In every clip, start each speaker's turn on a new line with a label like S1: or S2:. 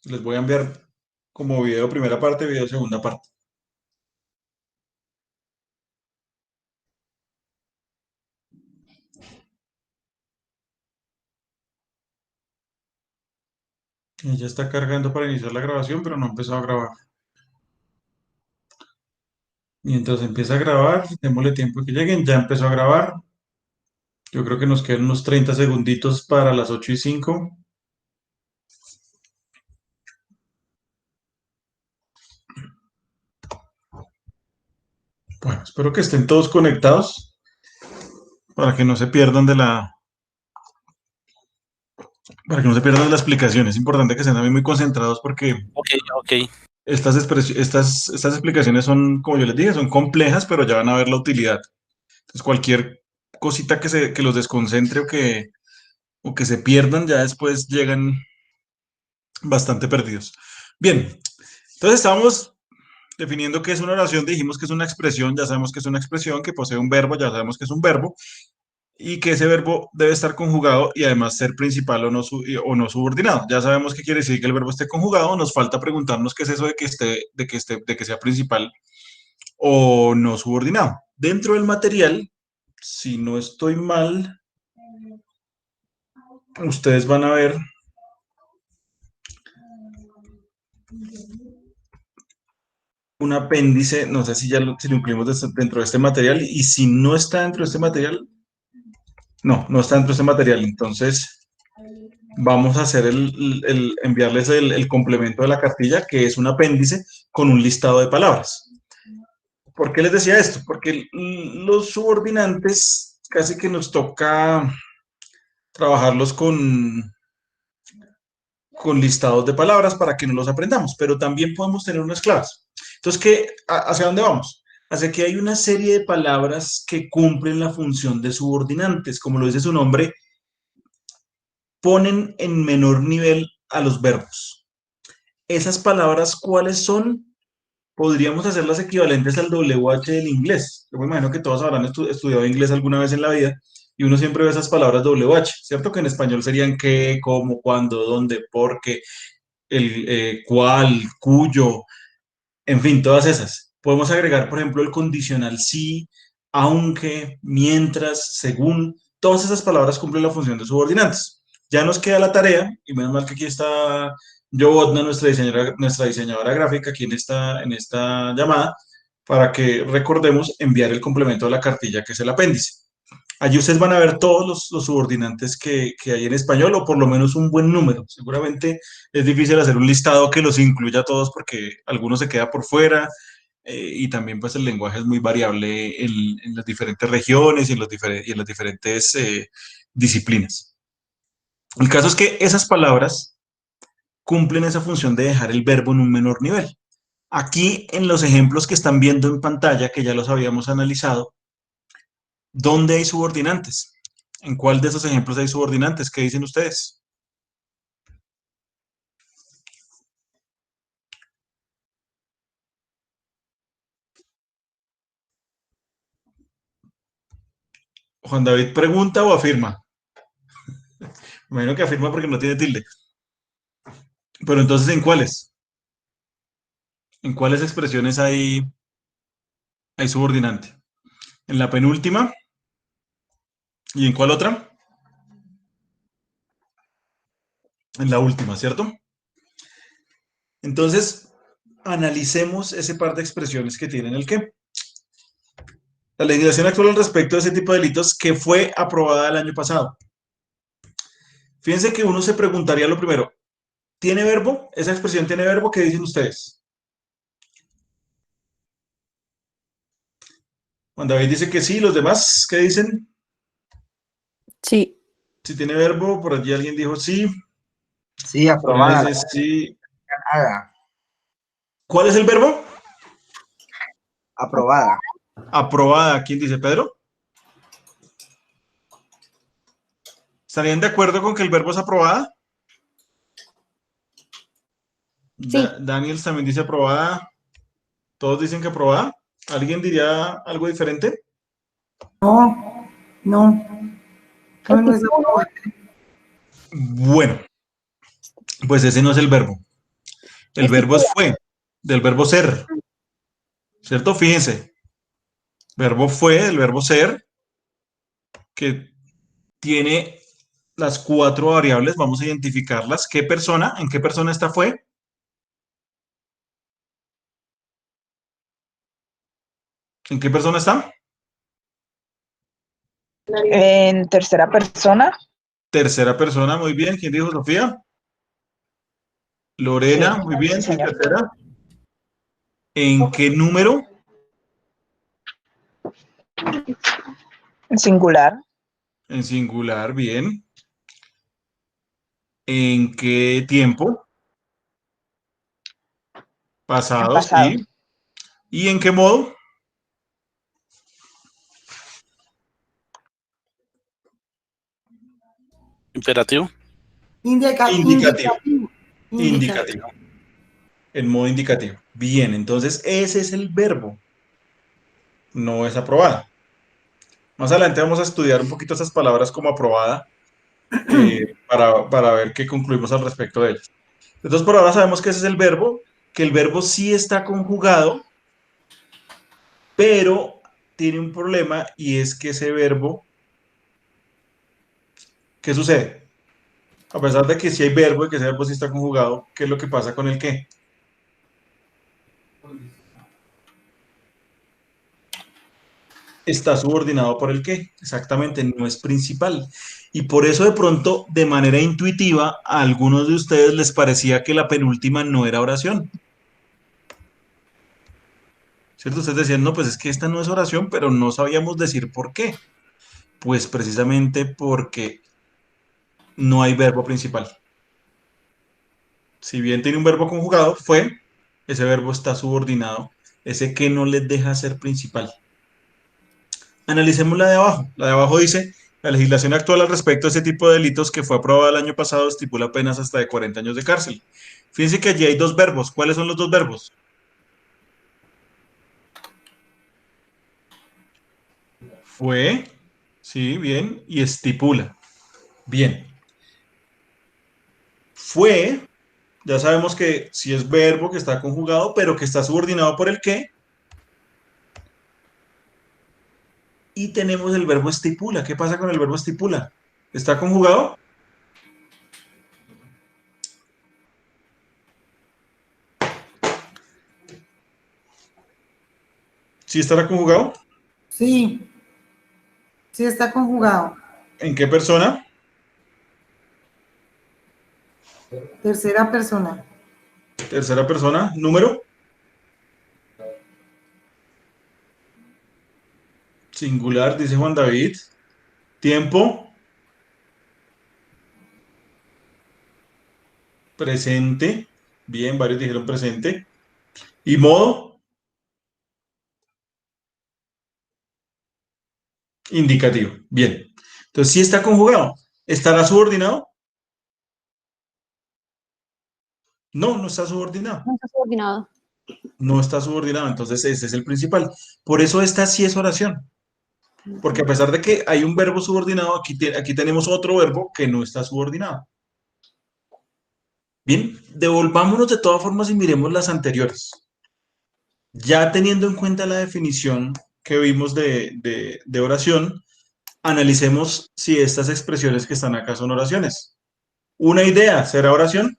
S1: Les voy a enviar como video primera parte, video segunda parte. Ella está cargando para iniciar la grabación, pero no empezó a grabar. Mientras empieza a grabar, démosle tiempo que lleguen. Ya empezó a grabar. Yo creo que nos quedan unos 30 segunditos para las 8:05. Bueno, espero que estén todos conectados para que no se pierdan para que no se pierdan de la explicación. Es importante que estén también muy concentrados porque
S2: Ok, ok.
S1: estas explicaciones son, como yo les dije, son complejas, pero ya van a ver la utilidad. Entonces, cualquier cosita que los desconcentre o que se pierdan, ya después llegan bastante perdidos. Bien, entonces estábamos definiendo qué es una oración, dijimos que es una expresión, ya sabemos que es una expresión que posee un verbo, ya sabemos que es un verbo, y que ese verbo debe estar conjugado y además ser principal o no subordinado. Ya sabemos qué quiere decir que el verbo esté conjugado, nos falta preguntarnos qué es eso de que sea principal o no subordinado. Dentro del material, si no estoy mal, ustedes van a ver un apéndice, no sé si lo incluimos dentro de este material, y si no está dentro de este material, no está dentro de este material, entonces vamos a hacer enviarles el complemento de la cartilla, que es un apéndice con un listado de palabras. ¿Por qué les decía esto? Porque los subordinantes casi que nos toca trabajarlos con listados de palabras para que no los aprendamos, pero también podemos tener unas claves. Entonces, ¿hacia dónde vamos? Hacia que hay una serie de palabras que cumplen la función de subordinantes, como lo dice su nombre, ponen en menor nivel a los verbos. Esas palabras, ¿cuáles son? Podríamos hacerlas equivalentes al WH del inglés. Yo me imagino que todos habrán estudiado inglés alguna vez en la vida y uno siempre ve esas palabras WH, ¿cierto? Que en español serían qué, cómo, cuándo, dónde, por qué, cuál, cuyo, en fin, todas esas. Podemos agregar, por ejemplo, el condicional sí, aunque, mientras, según. Todas esas palabras cumplen la función de subordinantes. Ya nos queda la tarea, y menos mal que aquí está Jobotna, nuestra diseñadora gráfica, aquí en esta llamada, para que recordemos enviar el complemento de la cartilla, que es el apéndice. Allí ustedes van a ver todos los subordinantes que hay en español, o por lo menos un buen número. Seguramente es difícil hacer un listado que los incluya a todos porque algunos se queda por fuera, y también pues el lenguaje es muy variable en las diferentes regiones y en las diferentes disciplinas. El caso es que esas palabras cumplen esa función de dejar el verbo en un menor nivel. Aquí en los ejemplos que están viendo en pantalla, que ya los habíamos analizado, ¿dónde hay subordinantes? ¿En cuál de esos ejemplos hay subordinantes? ¿Qué dicen ustedes? Juan David pregunta o afirma. Me imagino que afirma porque no tiene tilde. Pero entonces, ¿en cuáles? ¿En cuáles expresiones hay subordinante? ¿En la penúltima? ¿Y en cuál otra? En la última, ¿cierto? Entonces, analicemos ese par de expresiones que tienen el qué. La legislación actual al respecto de ese tipo de delitos que fue aprobada el año pasado. Fíjense que uno se preguntaría lo primero, ¿tiene verbo? ¿Esa expresión tiene verbo? ¿Qué dicen ustedes? Juan David dice que sí, los demás, ¿qué dicen?
S3: Sí.
S1: Si tiene verbo, por allí alguien dijo sí,
S4: Sí,
S1: por ahí
S4: aprobada.
S1: dice sí.
S4: Nada.
S1: ¿Cuál es el verbo?
S4: Aprobada.
S1: Aprobada. ¿Quién dice? ¿Pedro? ¿Estarían de acuerdo con que el verbo es aprobada?
S3: Sí.
S1: Daniel también dice aprobada. Todos dicen que aprobada. ¿Alguien diría algo diferente?
S4: No, no.
S3: Es
S4: No, no
S3: que
S4: es aprobada.
S1: Bueno, pues ese no es el verbo. El verbo es fue, del verbo ser, ¿cierto? Fíjense, verbo fue, el verbo ser, que tiene las 4 variables, vamos a identificarlas. ¿Qué persona? ¿En qué persona esta fue? ¿En qué persona está?
S2: En tercera persona.
S1: Tercera persona, muy bien. ¿Quién dijo Sofía? Lorena,
S2: Sí,
S1: muy bien.
S2: sí,
S1: Sí,
S2: señor.
S1: tercera. ¿En qué número?
S2: En singular.
S1: En singular, bien. ¿En qué tiempo?
S2: En
S1: Pasado,
S2: pasado.
S1: sí. ¿Y en qué modo?
S5: Imperativo.
S1: Indicativo.
S4: Indicativo.
S1: Indicativo. En modo indicativo. Bien, entonces ese es el verbo. No es aprobada. Más adelante vamos a estudiar un poquito esas palabras como aprobada para ver qué concluimos al respecto de ellas. Entonces, por ahora sabemos que ese es el verbo, que el verbo sí está conjugado, pero tiene un problema y es que ese verbo, ¿qué sucede? A pesar de que sí hay verbo y que ese verbo sí está conjugado, ¿qué es lo que pasa con el qué? Está subordinado por el qué, exactamente, no es principal. Y por eso de pronto, de manera intuitiva, a algunos de ustedes les parecía que la penúltima no era oración. ¿Cierto? Ustedes decían, no, pues es que esta no es oración, pero no sabíamos decir por qué. Pues precisamente porque no hay verbo principal. Si bien tiene un verbo conjugado, fue, ese verbo está subordinado, ese que no les deja ser principal. Analicemos la de abajo. La de abajo dice, la legislación actual al respecto de ese tipo de delitos que fue aprobada el año pasado estipula penas hasta de 40 años de cárcel. Fíjense que allí hay 2 verbos. ¿Cuáles son los 2 verbos? Fue, sí, bien, y estipula. Bien. Fue, ya sabemos que si es verbo que está conjugado, pero que está subordinado por el qué. Y tenemos el verbo estipula. ¿Qué pasa con el verbo estipula? ¿Está conjugado? ¿Sí estará conjugado?
S4: Sí, sí está conjugado.
S1: ¿En qué persona?
S4: Tercera persona.
S1: Tercera persona. ¿Número? Singular, dice Juan David. ¿Tiempo? Presente. Bien, varios dijeron presente. ¿Y modo? Indicativo. Bien. Entonces, sí está conjugado. ¿Estará subordinado? No, no está subordinado.
S3: No está subordinado.
S1: No está subordinado. Entonces, ese es el principal. Por eso esta sí es oración. Porque a pesar de que hay un verbo subordinado, aquí tenemos otro verbo que no está subordinado. Bien, devolvámonos de todas formas y miremos las anteriores. Ya teniendo en cuenta la definición que vimos de oración, analicemos si estas expresiones que están acá son oraciones. Una idea, ¿será oración?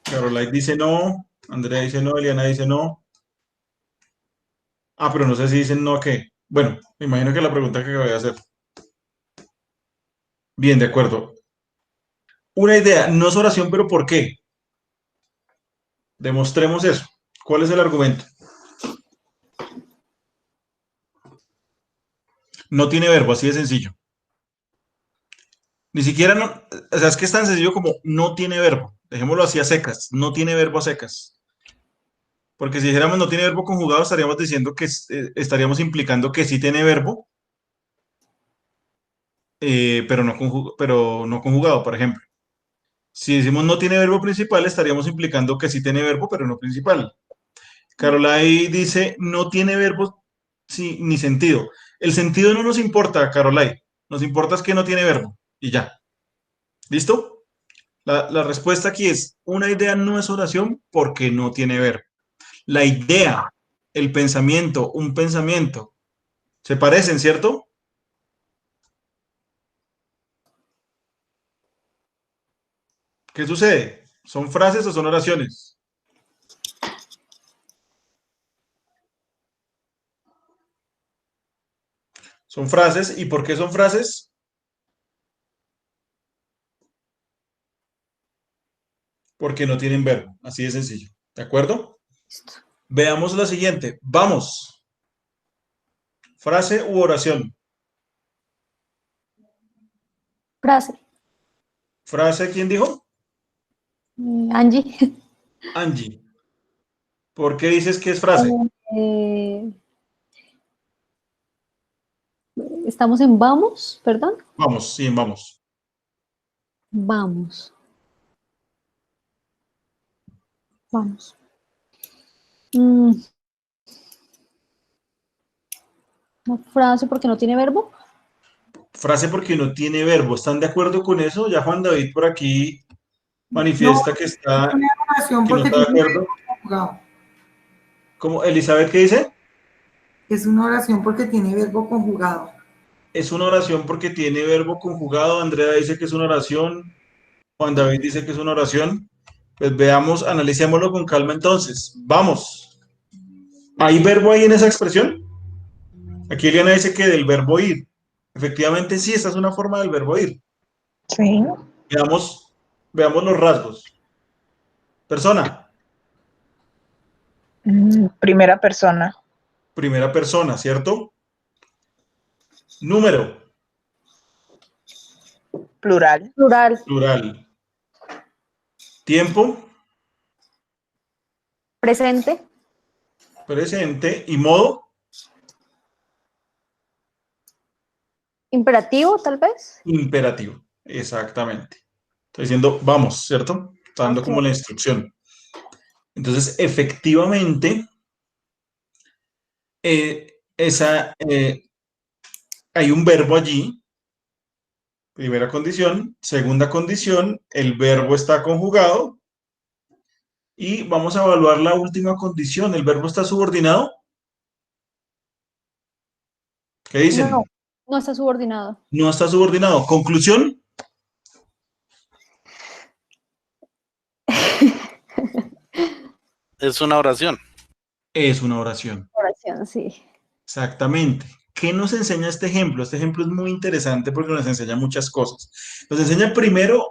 S1: Caroline dice no, Andrea dice no, Eliana dice no. Ah, pero no sé si dicen no a qué. Bueno, me imagino que la pregunta que acabé de hacer. Bien, de acuerdo. Una idea, no es oración, pero ¿por qué? Demostremos eso. ¿Cuál es el argumento? No tiene verbo, así de sencillo. Ni siquiera, no, o sea, es que es tan sencillo como no tiene verbo. Dejémoslo así a secas, no tiene verbo a secas. Porque si dijéramos no tiene verbo conjugado, estaríamos diciendo que estaríamos implicando que sí tiene verbo, pero no conjugado, por ejemplo. Si decimos no tiene verbo principal, estaríamos implicando que sí tiene verbo, pero no principal. Carolai dice no tiene verbo sí, ni sentido. El sentido no nos importa, Carolai. Nos importa es que no tiene verbo. Y ya. ¿Listo? La respuesta aquí es, una idea no es oración porque no tiene verbo. La idea, el pensamiento, un pensamiento, se parecen, ¿cierto? ¿Qué sucede? ¿Son frases o son oraciones? Son frases. ¿Y por qué son frases? Porque no tienen verbo. Así de sencillo. ¿De acuerdo?
S3: Listo.
S1: Veamos la siguiente. Vamos. Frase u oración.
S3: Frase.
S1: Frase, ¿quién dijo?
S3: Angie.
S1: Angie. ¿Por qué dices que es frase?
S3: Eh, estamos en vamos, perdón.
S1: Vamos, sí, vamos.
S3: Vamos. Vamos. Mm, una frase porque no tiene verbo.
S1: Frase porque no tiene verbo. ¿Están de acuerdo con eso? Ya Juan David por aquí
S4: No,
S1: manifiesta
S4: es una oración
S1: que no
S4: porque
S1: está de
S4: tiene
S1: acuerdo.
S4: verbo conjugado.
S1: ¿Cómo? Elizabeth, ¿qué dice?
S4: Es una oración porque tiene verbo conjugado.
S1: Es una oración porque tiene verbo conjugado. Andrea dice que es una oración. Juan David dice que es una oración. Pues veamos, analicémoslo con calma entonces. Vamos. ¿Hay verbo ahí en esa expresión? Aquí Eliana dice que del verbo ir. Efectivamente, sí, esta es una forma del verbo ir.
S2: Sí.
S1: Veamos los rasgos. Persona,
S2: Primera persona.
S1: primera persona, ¿cierto? Número,
S2: Plural.
S3: Plural.
S1: plural. Tiempo,
S3: Presente.
S1: presente. Y modo,
S3: Imperativo, tal vez.
S1: imperativo. Exactamente. Estoy diciendo vamos, ¿cierto? Está dando
S3: Ok.
S1: como la instrucción. Entonces, efectivamente, hay un verbo allí. Primera condición. Segunda condición, el verbo está conjugado. Y vamos a evaluar la última condición. ¿El verbo está subordinado? ¿Qué dicen?
S3: No, no está subordinado.
S1: No está subordinado. Conclusión,
S5: Es una oración.
S1: es una oración.
S3: Oración, sí.
S1: Exactamente. ¿Qué nos enseña este ejemplo? Este ejemplo es muy interesante porque nos enseña muchas cosas. Nos enseña primero,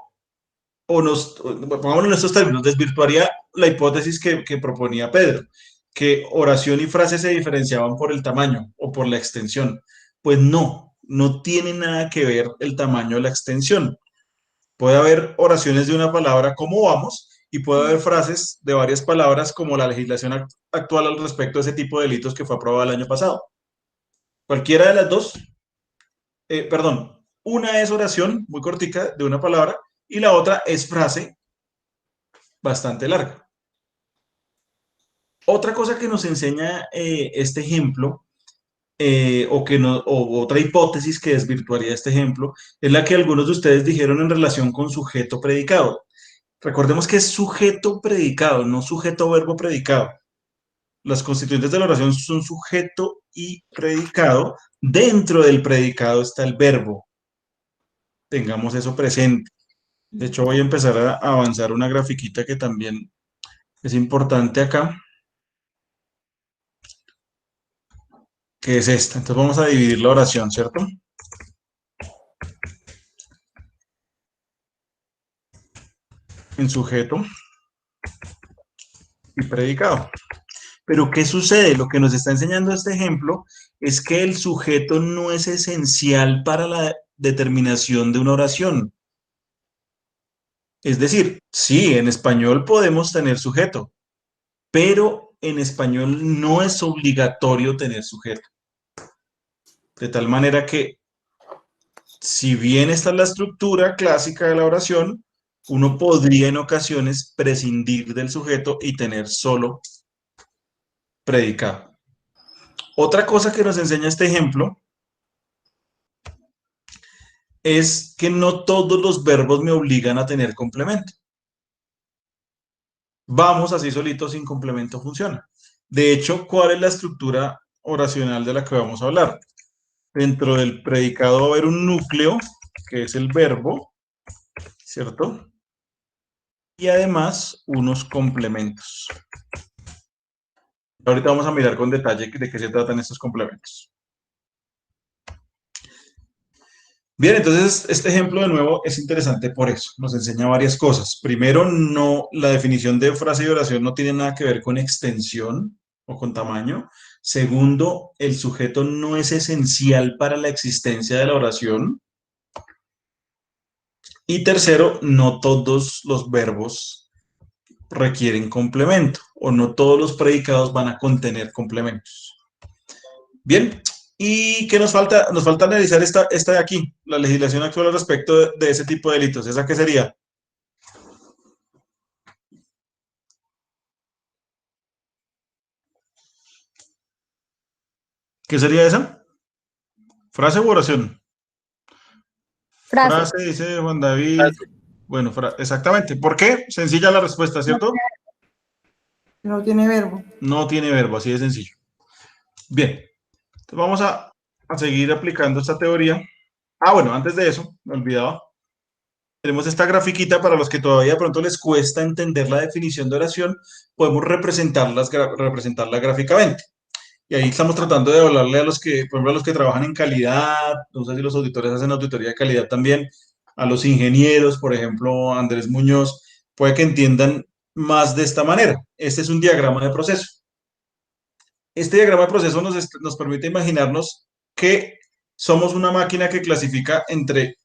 S1: pongámoslo en estos términos, desvirtuaría la hipótesis que proponía Pedro, que oración y frase se diferenciaban por el tamaño o por la extensión. Pues no, no tiene nada que ver el tamaño o la extensión. Puede haber oraciones de una palabra como vamos y puede haber frases de varias palabras como la legislación actual al respecto de ese tipo de delitos que fue aprobada el año pasado. Cualquiera de las dos, perdón, una es oración muy cortica de una palabra y la otra es frase bastante larga. Otra cosa que nos enseña este ejemplo, o otra hipótesis que desvirtuaría este ejemplo, es la que algunos de ustedes dijeron en relación con sujeto predicado. Recordemos que es sujeto predicado, no sujeto verbo predicado. Las constituyentes de la oración son sujeto y predicado. Dentro del predicado está el verbo. Tengamos eso presente. De hecho, voy a empezar a avanzar una grafiquita que también es importante acá, que es esta. Entonces vamos a dividir la oración, ¿cierto? En sujeto y predicado. Pero ¿qué sucede? Lo que nos está enseñando este ejemplo es que el sujeto no es esencial para la determinación de una oración. Es decir, sí, en español podemos tener sujeto, pero en español no es obligatorio tener sujeto. De tal manera que, si bien esta es la estructura clásica de la oración, uno podría en ocasiones prescindir del sujeto y tener solo predicado. Otra cosa que nos enseña este ejemplo es que no todos los verbos me obligan a tener complemento. Vamos así solitos sin complemento funciona. De hecho, ¿cuál es la estructura oracional de la que vamos a hablar? Dentro del predicado va a haber un núcleo, que es el verbo, ¿cierto? Y además unos complementos. Ahorita vamos a mirar con detalle de qué se tratan estos complementos. Bien, entonces este ejemplo de nuevo es interesante por eso, nos enseña varias cosas. Primero, no, la definición de frase y oración no tiene nada que ver con extensión o con tamaño. Segundo, el sujeto no es esencial para la existencia de la oración. Y tercero, no todos los verbos requieren complemento o no todos los predicados van a contener complementos. Bien, ¿y qué nos falta? Nos falta analizar esta de aquí, la legislación actual al respecto de ese tipo de delitos. ¿Esa qué sería? ¿Qué sería esa? ¿Frase u oración?
S3: Frase.
S1: Frase, dice Juan David. Bueno, exactamente. ¿Por qué? Sencilla la respuesta, ¿cierto?
S4: No tiene verbo.
S1: No tiene verbo, así de sencillo. Bien, entonces vamos a seguir aplicando esta teoría. Ah, bueno, antes de eso, me olvidaba. Tenemos esta grafiquita para los que todavía de pronto les cuesta entender la definición de oración, podemos representarla gráficamente. Y ahí estamos tratando de hablarle a los que, por ejemplo, a los que trabajan en calidad, no sé si los auditores hacen auditoría de calidad también, a los ingenieros, por ejemplo, Andrés Muñoz, puede que entiendan más de esta manera. Este es un diagrama de proceso. Este diagrama de proceso nos permite imaginarnos que somos una máquina que clasifica entre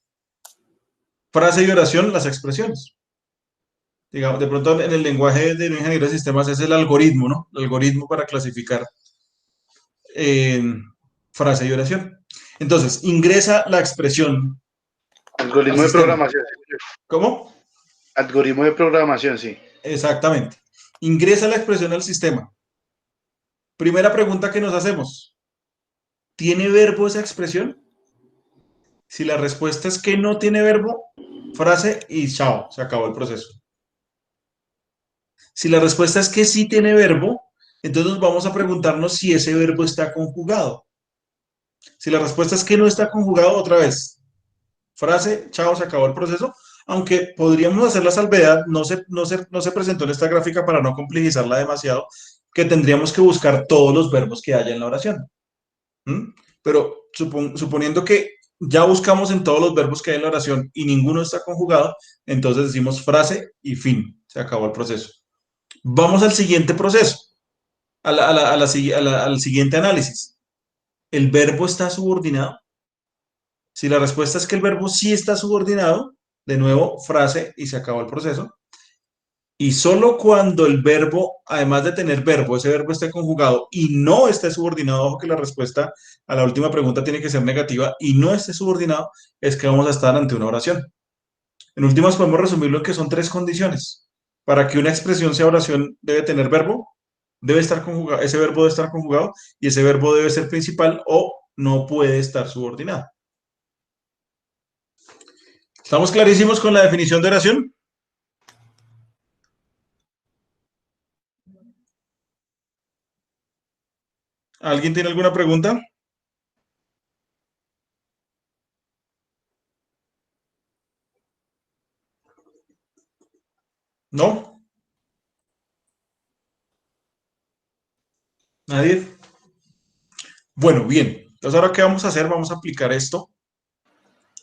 S1: frase y oración las expresiones. Digamos, de pronto en el lenguaje de un ingeniero de sistemas es el algoritmo, ¿no? El algoritmo para clasificar frase y oración. Entonces, ingresa la expresión al
S5: Algoritmo de
S1: sistema.
S5: programación.
S1: ¿Cómo?
S5: Algoritmo de programación, sí.
S1: Exactamente. Ingresa la expresión al sistema. Primera pregunta que nos hacemos. ¿Tiene verbo esa expresión? Si la respuesta es que no tiene verbo, frase y chao, se acabó el proceso. Si la respuesta es que sí tiene verbo, entonces vamos a preguntarnos si ese verbo está conjugado. Si la respuesta es que no está conjugado, otra vez, frase, chao, se acabó el proceso, aunque podríamos hacer la salvedad, no se presentó en esta gráfica para no complejizarla demasiado, que tendríamos que buscar todos los verbos que haya en la oración. ¿Mm? Pero suponiendo que ya buscamos en todos los verbos que hay en la oración y ninguno está conjugado, entonces decimos frase y fin, se acabó el proceso. Vamos al siguiente proceso, al siguiente análisis. ¿El verbo está subordinado? Si la respuesta es que el verbo sí está subordinado, de nuevo, frase y se acabó el proceso. Y solo cuando el verbo, además de tener verbo, ese verbo esté conjugado y no esté subordinado, ojo que la respuesta a la última pregunta tiene que ser negativa y no esté subordinado, es que vamos a estar ante una oración. En últimas podemos resumirlo en que son tres condiciones. Para que una expresión sea oración debe tener verbo, debe estar conjugado, ese verbo debe estar conjugado y ese verbo debe ser principal o no puede estar subordinado. ¿Estamos clarísimos con la definición de oración? ¿Alguien tiene alguna pregunta? ¿No? ¿Nadie? Bueno, bien. Entonces, ¿ahora qué vamos a hacer? Vamos a aplicar esto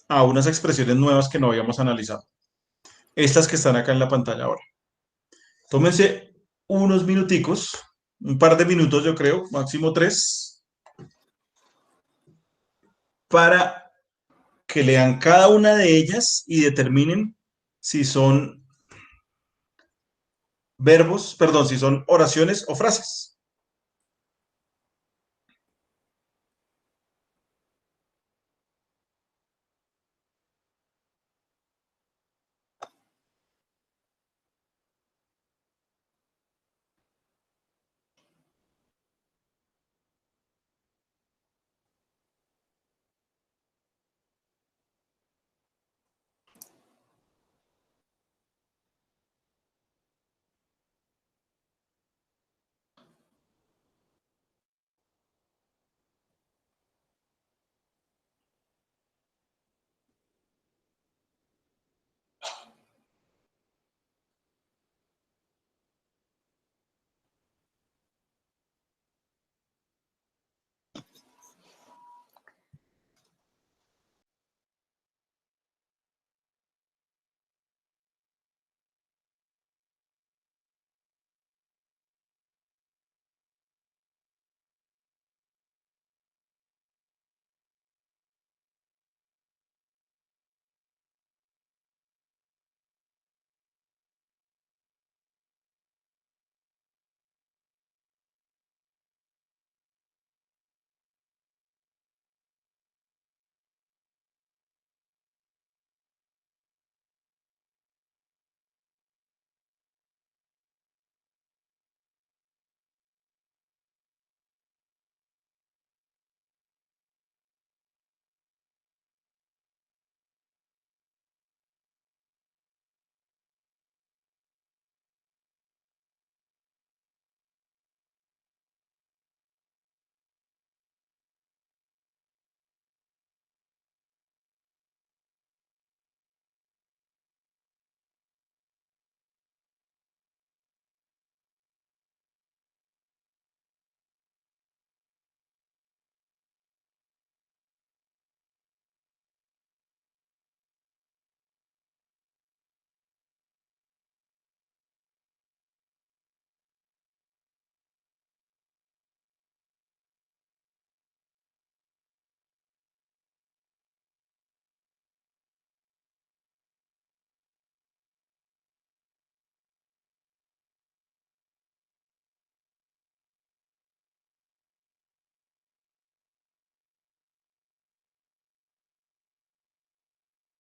S1: a unas expresiones nuevas que no habíamos analizado. Estas que están acá en la pantalla ahora. Tómense unos minuticos, un par de minutos yo creo, máximo 3, para que lean cada una de ellas y determinen si son verbos, perdón, si son oraciones o frases.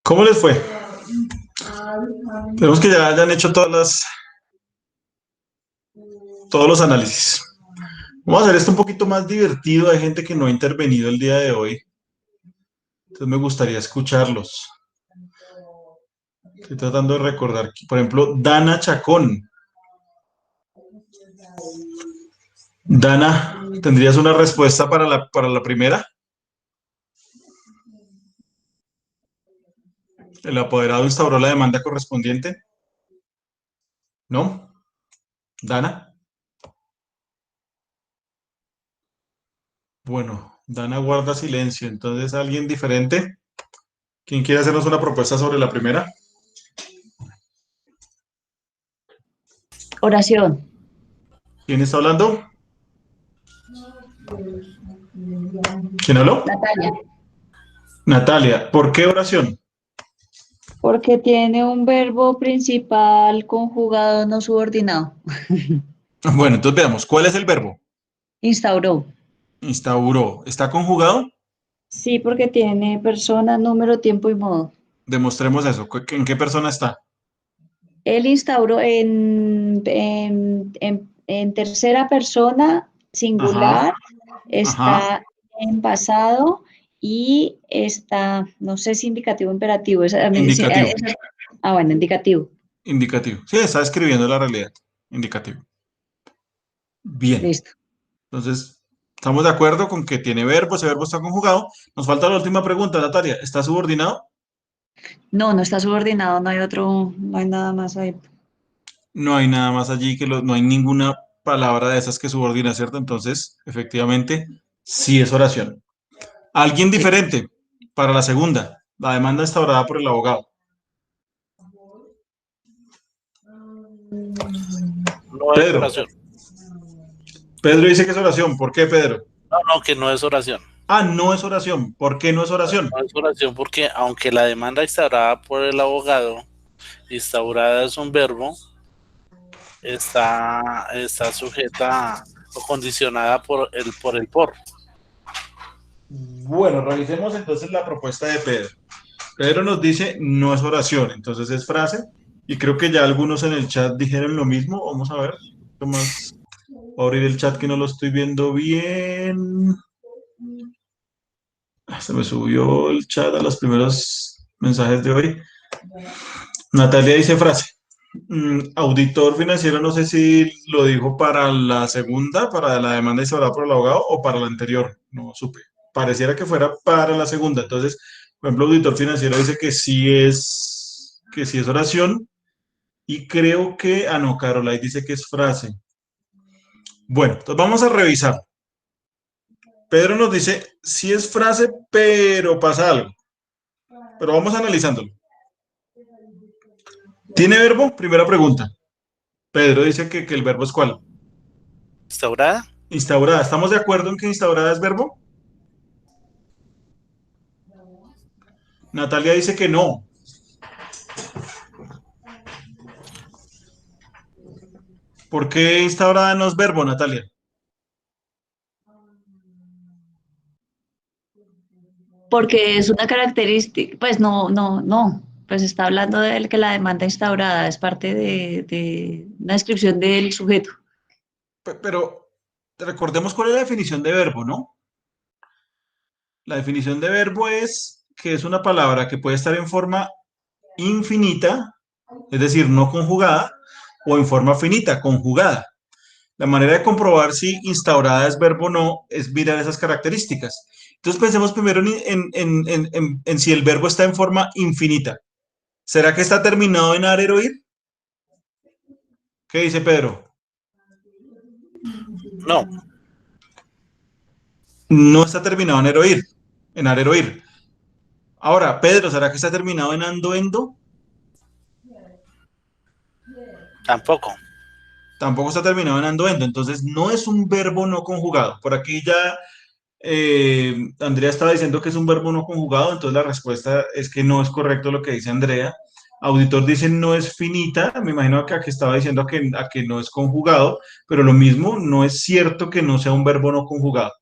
S1: ¿Cómo les fue? Tenemos que ya hayan hecho todos los análisis. Vamos a hacer esto un poquito más divertido. Hay gente que no ha intervenido el día de hoy. Entonces me gustaría escucharlos. Estoy tratando de recordar. Por ejemplo, Dana Chacón. Dana, ¿tendrías una respuesta para la primera? ¿El apoderado instauró la demanda correspondiente? ¿No? ¿Dana? Bueno, Dana guarda silencio. Entonces, ¿alguien diferente? ¿Quién quiere hacernos una propuesta sobre la primera?
S6: Oración.
S1: ¿Quién está hablando? ¿Quién habló?
S6: Natalia.
S1: Natalia. ¿Por qué oración?
S6: Porque tiene un verbo principal conjugado no subordinado.
S1: Bueno, entonces veamos. ¿Cuál es el verbo?
S6: Instauró.
S1: Instauró. ¿Está conjugado?
S6: Sí, porque tiene persona, número, tiempo y modo.
S1: Demostremos eso. ¿En qué persona está?
S6: Él instauró en tercera persona singular,
S1: Ajá.
S6: está en pasado y está, no sé si indicativo o imperativo.
S1: Indicativo.
S6: Bueno, indicativo.
S1: Indicativo. Sí, está describiendo la realidad. Indicativo. Bien.
S6: Listo.
S1: Entonces, estamos de acuerdo con que tiene verbo, ese verbo está conjugado. Nos falta la última pregunta, Natalia. ¿Está subordinado?
S6: No, no está subordinado, no hay otro, no hay nada más ahí.
S1: No hay nada más allí no hay ninguna palabra de esas que subordina, ¿cierto? Entonces, efectivamente, sí es oración. ¿Alguien diferente para la segunda? La demanda instaurada por el abogado.
S7: No es
S1: Pedro.
S7: oración.
S1: Pedro dice que es oración. ¿Por qué, Pedro?
S7: No, que no es oración.
S1: Ah, no es oración. ¿Por qué no es oración?
S7: No es oración porque aunque la demanda instaurada por el abogado, instaurada es un verbo, está sujeta o condicionada por el por.
S1: Bueno, revisemos entonces la propuesta de Pedro. Pedro nos dice no es oración, entonces es frase. Y creo que ya algunos en el chat dijeron lo mismo. Vamos a ver. Voy a abrir el chat que no lo estoy viendo bien. Se me subió el chat a los primeros mensajes de hoy. Natalia dice frase. Auditor financiero, no sé si lo dijo para la segunda, para la demanda instaurada por el abogado, o para la anterior. No supe. Pareciera que fuera para la segunda. Entonces, por ejemplo, auditor financiero dice que sí es oración. Y creo que, no, Caroline dice que es frase. Bueno, entonces vamos a revisar. Pedro nos dice, sí es frase, pero pasa algo. Pero vamos analizándolo. ¿Tiene verbo? Primera pregunta. Pedro dice que el verbo es ¿cuál?
S7: ¿Instaurada?
S1: Instaurada. ¿Estamos de acuerdo en que instaurada es verbo? Natalia dice que no. ¿Por qué instaurada no es verbo, Natalia?
S6: Porque es una característica, pues no, pues está hablando de que la demanda instaurada es parte de una descripción del sujeto.
S1: Pero recordemos cuál es la definición de verbo, ¿no? La definición de verbo es que es una palabra que puede estar en forma infinita, es decir, no conjugada, o en forma finita, conjugada. La manera de comprobar si instaurada es verbo o no es mirar esas características. Entonces pensemos primero en si el verbo está en forma infinita. ¿Será que está terminado en arer oír? ¿Qué dice Pedro?
S7: No.
S1: No está terminado en arer oír. En arer oír. Ahora, Pedro, ¿será que está terminado en ando endo?
S7: Tampoco.
S1: Tampoco está terminado en ando endo. Entonces no es un verbo no conjugado. Por aquí ya Andrea estaba diciendo que es un verbo no conjugado, entonces la respuesta es que no es correcto lo que dice Andrea. Auditor dice no es finita, me imagino que aquí estaba diciendo a que no es conjugado, pero lo mismo, no es cierto que no sea un verbo no conjugado.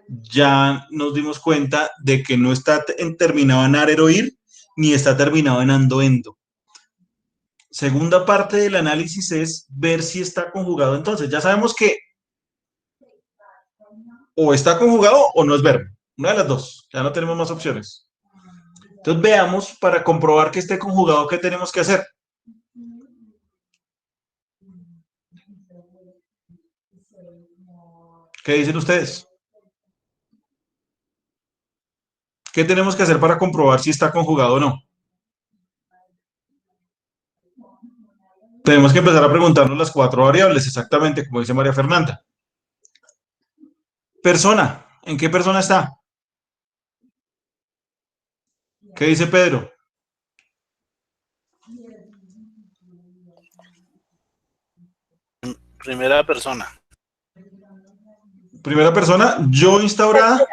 S1: Ya nos dimos cuenta de que no está terminado en arer oír, ni está terminado en ando-endo. Segunda parte del análisis es ver si está conjugado. Entonces, ya sabemos que o está conjugado o no es verbo. Una de las dos. Ya no tenemos más opciones. Entonces, veamos para comprobar que esté conjugado, ¿qué tenemos que hacer? ¿Qué dicen ustedes? ¿Qué tenemos que hacer para comprobar si está conjugado o no? Tenemos que empezar a preguntarnos las 4 variables, exactamente, como dice María Fernanda. Persona, ¿en qué persona está? ¿Qué dice Pedro?
S7: Primera persona.
S1: Primera persona, yo instaurada.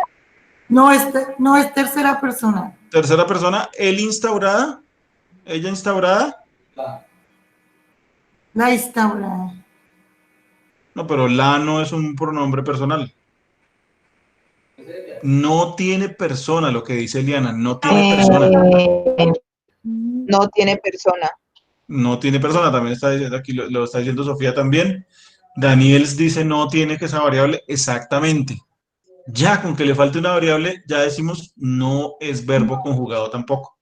S4: No es tercera persona.
S1: Tercera persona, él instaurada. Ella instaurada.
S4: La instaurada.
S1: No, pero la no es un pronombre personal. No tiene persona, lo que dice Eliana, no tiene persona.
S2: No tiene persona.
S1: No tiene persona, también está diciendo aquí, lo está diciendo Sofía también. Daniels dice no tiene que esa variable, exactamente. Ya con que le falte una variable, ya decimos no es verbo conjugado tampoco.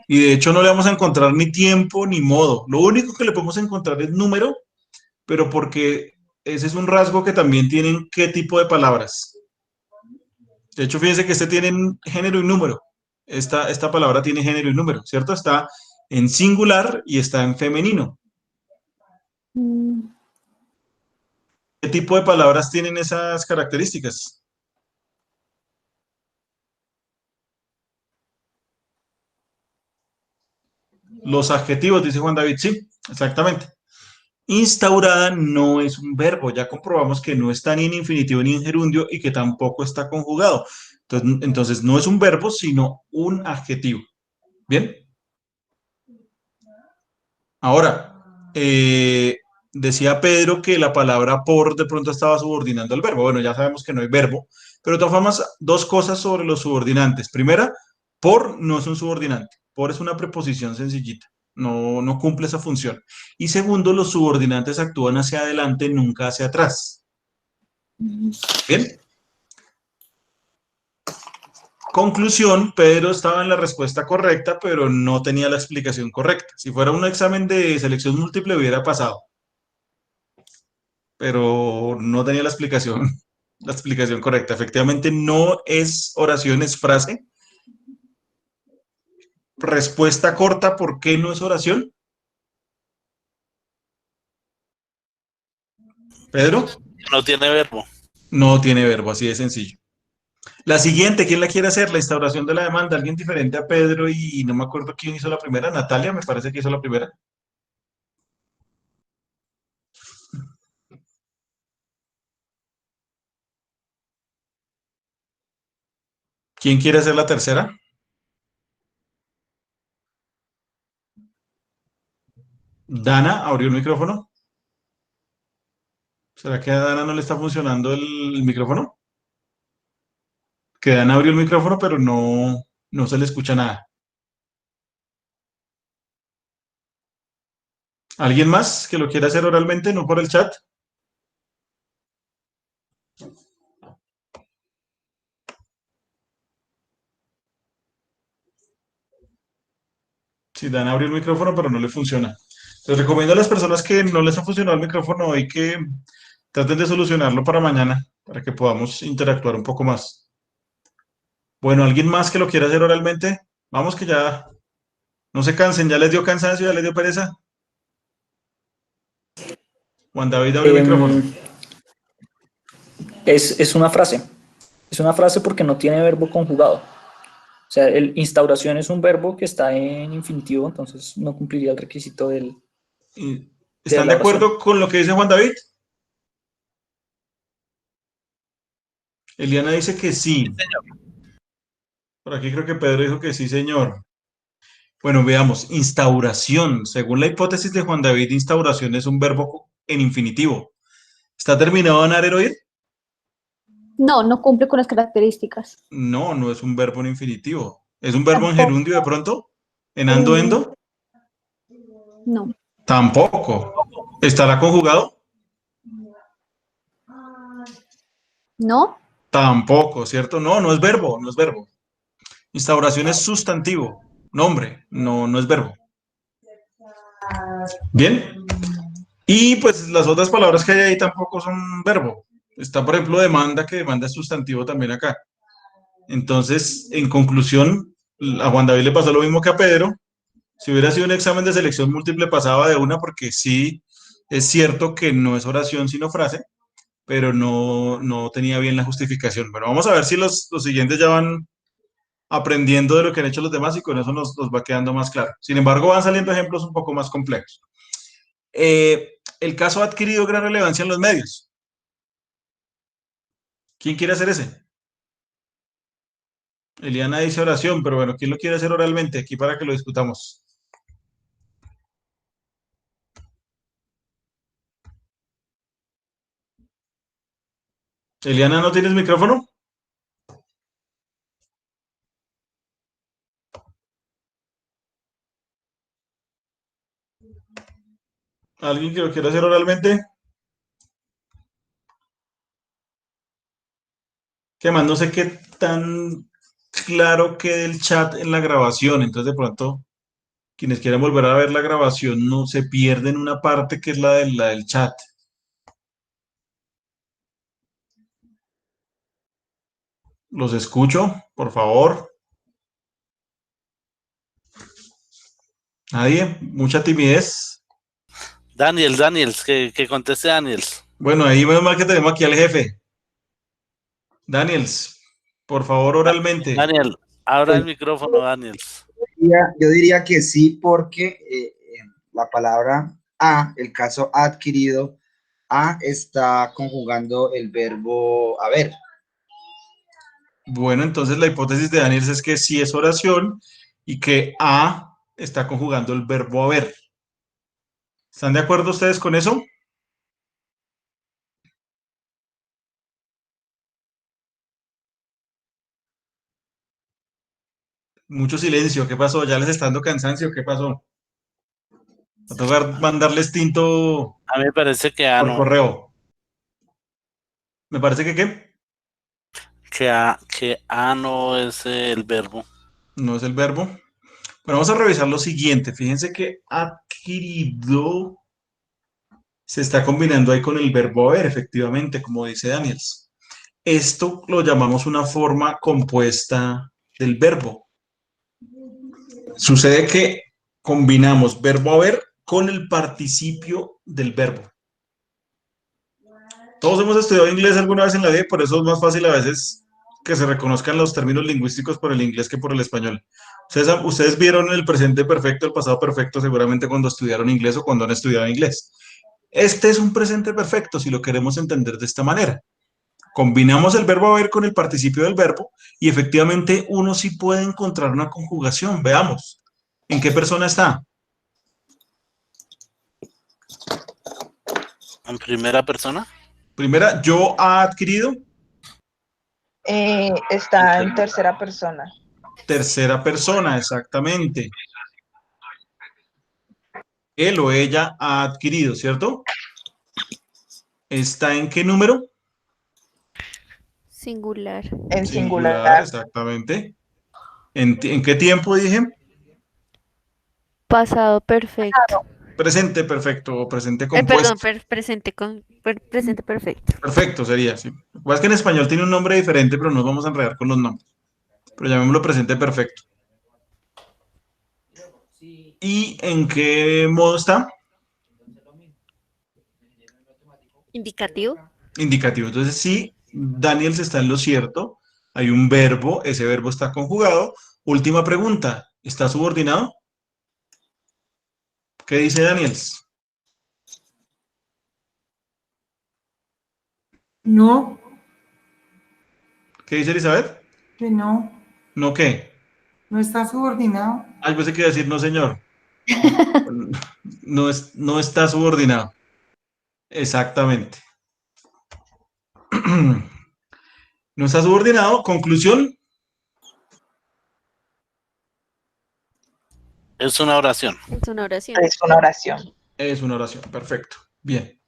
S1: Y de hecho no le vamos a encontrar ni tiempo ni modo. Lo único que le podemos encontrar es número, pero porque ese es un rasgo que también tienen qué tipo de palabras. De hecho, fíjense que este tiene género y número. Esta palabra tiene género y número, ¿cierto? Está en singular y está en femenino. ¿Qué tipo de palabras tienen esas características? Los adjetivos, dice Juan David, sí, exactamente. Instaurada no es un verbo, ya comprobamos que no está ni en infinitivo ni en gerundio y que tampoco está conjugado. Entonces no es un verbo, sino un adjetivo. ¿Bien? Ahora, decía Pedro que la palabra por de pronto estaba subordinando al verbo. Bueno, ya sabemos que no hay verbo, pero de todas formas, 2 cosas sobre los subordinantes. Primera, por no es un subordinante. Por es una preposición sencillita. No cumple esa función. Y segundo, los subordinantes actúan hacia adelante, nunca hacia atrás. ¿Bien? Conclusión, Pedro estaba en la respuesta correcta, pero no tenía la explicación correcta. Si fuera un examen de selección múltiple, hubiera pasado. Pero no tenía la explicación correcta. Efectivamente, no es oración, es frase. Respuesta corta, ¿por qué no es oración? ¿Pedro?
S7: No tiene verbo.
S1: No tiene verbo, así de sencillo. La siguiente, ¿quién la quiere hacer? La instauración de la demanda. Alguien diferente a Pedro y no me acuerdo quién hizo la primera. Natalia, me parece que hizo la primera. ¿Quién quiere hacer la tercera? Dana, abrió el micrófono. ¿Será que a Dana no le está funcionando el micrófono? Que Dana abrió el micrófono, pero no se le escucha nada. ¿Alguien más que lo quiera hacer oralmente, no por el chat? Sí, Dana abrió el micrófono, pero no le funciona. Les recomiendo a las personas que no les ha funcionado el micrófono hoy que traten de solucionarlo para mañana, para que podamos interactuar un poco más. Bueno, ¿alguien más que lo quiera hacer oralmente? Vamos que ya no se cansen, ya les dio cansancio, ya les dio pereza. Juan David abrió el micrófono.
S8: Es una frase. Es una frase porque no tiene verbo conjugado. O sea, instauración es un verbo que está en infinitivo, entonces no cumpliría el requisito del...
S1: ¿Están de acuerdo con lo que dice Juan David? Eliana dice que sí. Por aquí creo que Pedro dijo que sí, señor. Bueno, veamos. Instauración. Según la hipótesis de Juan David, instauración es un verbo en infinitivo. ¿Está terminado en areroir?
S3: No cumple con las características.
S1: No es un verbo en infinitivo. ¿Es un verbo en
S3: Tampoco.
S1: gerundio de pronto? ¿En ando, endo?
S3: No.
S1: Tampoco. ¿Estará conjugado?
S3: ¿No?
S1: Tampoco, ¿cierto? No, no es verbo, no es verbo. Instauración es sustantivo, nombre, no, no es verbo. Bien. Y pues las otras palabras que hay ahí tampoco son verbo. Está, por ejemplo, demanda, que demanda es sustantivo también acá. Entonces, en conclusión, a Juan David le pasó lo mismo que a Pedro. Si hubiera sido un examen de selección múltiple, pasaba de una, porque sí es cierto que no es oración sino frase, pero no tenía bien la justificación. Bueno, vamos a ver si los siguientes ya van aprendiendo de lo que han hecho los demás y con eso nos va quedando más claro. Sin embargo, van saliendo ejemplos un poco más complejos. El caso ha adquirido gran relevancia en los medios. ¿Quién quiere hacer ese? Eliana dice oración, pero bueno, ¿quién lo quiere hacer oralmente? Aquí para que lo discutamos. Eliana, ¿no tienes micrófono? ¿Alguien que lo quiera hacer oralmente? Que más no sé qué tan claro quede el chat en la grabación, entonces de pronto quienes quieran volver a ver la grabación no se pierden una parte que es la del chat. Los escucho, por favor. Nadie, mucha timidez.
S7: Daniels, que conteste Daniels.
S1: Bueno, ahí menos mal que tenemos aquí al jefe. Daniels, por favor, oralmente.
S7: Daniel, abra
S9: Pues,
S7: el micrófono, Daniels.
S9: yo diría que sí, porque la palabra a, el caso adquirido, a está conjugando el verbo haber.
S1: Bueno, entonces la hipótesis de Daniels es que sí es oración y que a está conjugando el verbo haber. ¿Están de acuerdo ustedes con eso? Mucho silencio. ¿Qué pasó? ¿Ya les está dando cansancio? ¿Qué pasó? Va a tocar mandarles tinto
S7: A mí me parece que A
S1: por
S7: no,
S1: correo. Me parece que ¿qué?
S7: que A no es el verbo.
S1: No es el verbo. Bueno, vamos a revisar lo siguiente. Fíjense que adquirido se está combinando ahí con el verbo haber, efectivamente, como dice Daniels. Esto lo llamamos una forma compuesta del verbo. Sucede que combinamos verbo haber con el participio del verbo. Todos hemos estudiado inglés alguna vez en la vida, por eso es más fácil a veces que se reconozcan los términos lingüísticos por el inglés que por el español. Ustedes vieron el presente perfecto, el pasado perfecto, seguramente cuando estudiaron inglés o cuando han estudiado inglés. Este es un presente perfecto, si lo queremos entender de esta manera. Combinamos el verbo haber con el participio del verbo y efectivamente uno sí puede encontrar una conjugación. Veamos. ¿En qué persona está?
S7: ¿En primera persona?
S1: Primera, yo ha adquirido.
S2: Está en tercera persona.
S1: Tercera persona, exactamente. Él o ella ha adquirido, ¿cierto? ¿Está en qué número?
S10: Singular.
S2: En
S1: Singular,
S2: singular.
S1: exactamente. ¿En qué tiempo dije?
S10: Pasado perfecto.
S1: Presente perfecto o presente compuesto.
S10: Perdón, presente perfecto.
S1: Perfecto sería, sí. Lo que pasa es que en español tiene un nombre diferente, pero no nos vamos a enredar con los nombres. Pero llamémoslo presente perfecto. ¿Y en qué modo está?
S10: Indicativo.
S1: Indicativo. Entonces, sí, Daniel se está en lo cierto. Hay un verbo, ese verbo está conjugado. Última pregunta, ¿está subordinado? ¿Qué dice Daniels?
S4: No,
S1: ¿Qué dice Elizabeth?
S4: que no,
S1: ¿No qué?
S4: no está subordinado.
S1: Ay, pensé que iba a decir no, señor. No está subordinado. Exactamente. No está subordinado. Conclusión.
S7: Es una oración.
S10: Es una oración.
S2: Es una oración.
S1: Es una oración, perfecto. Bien.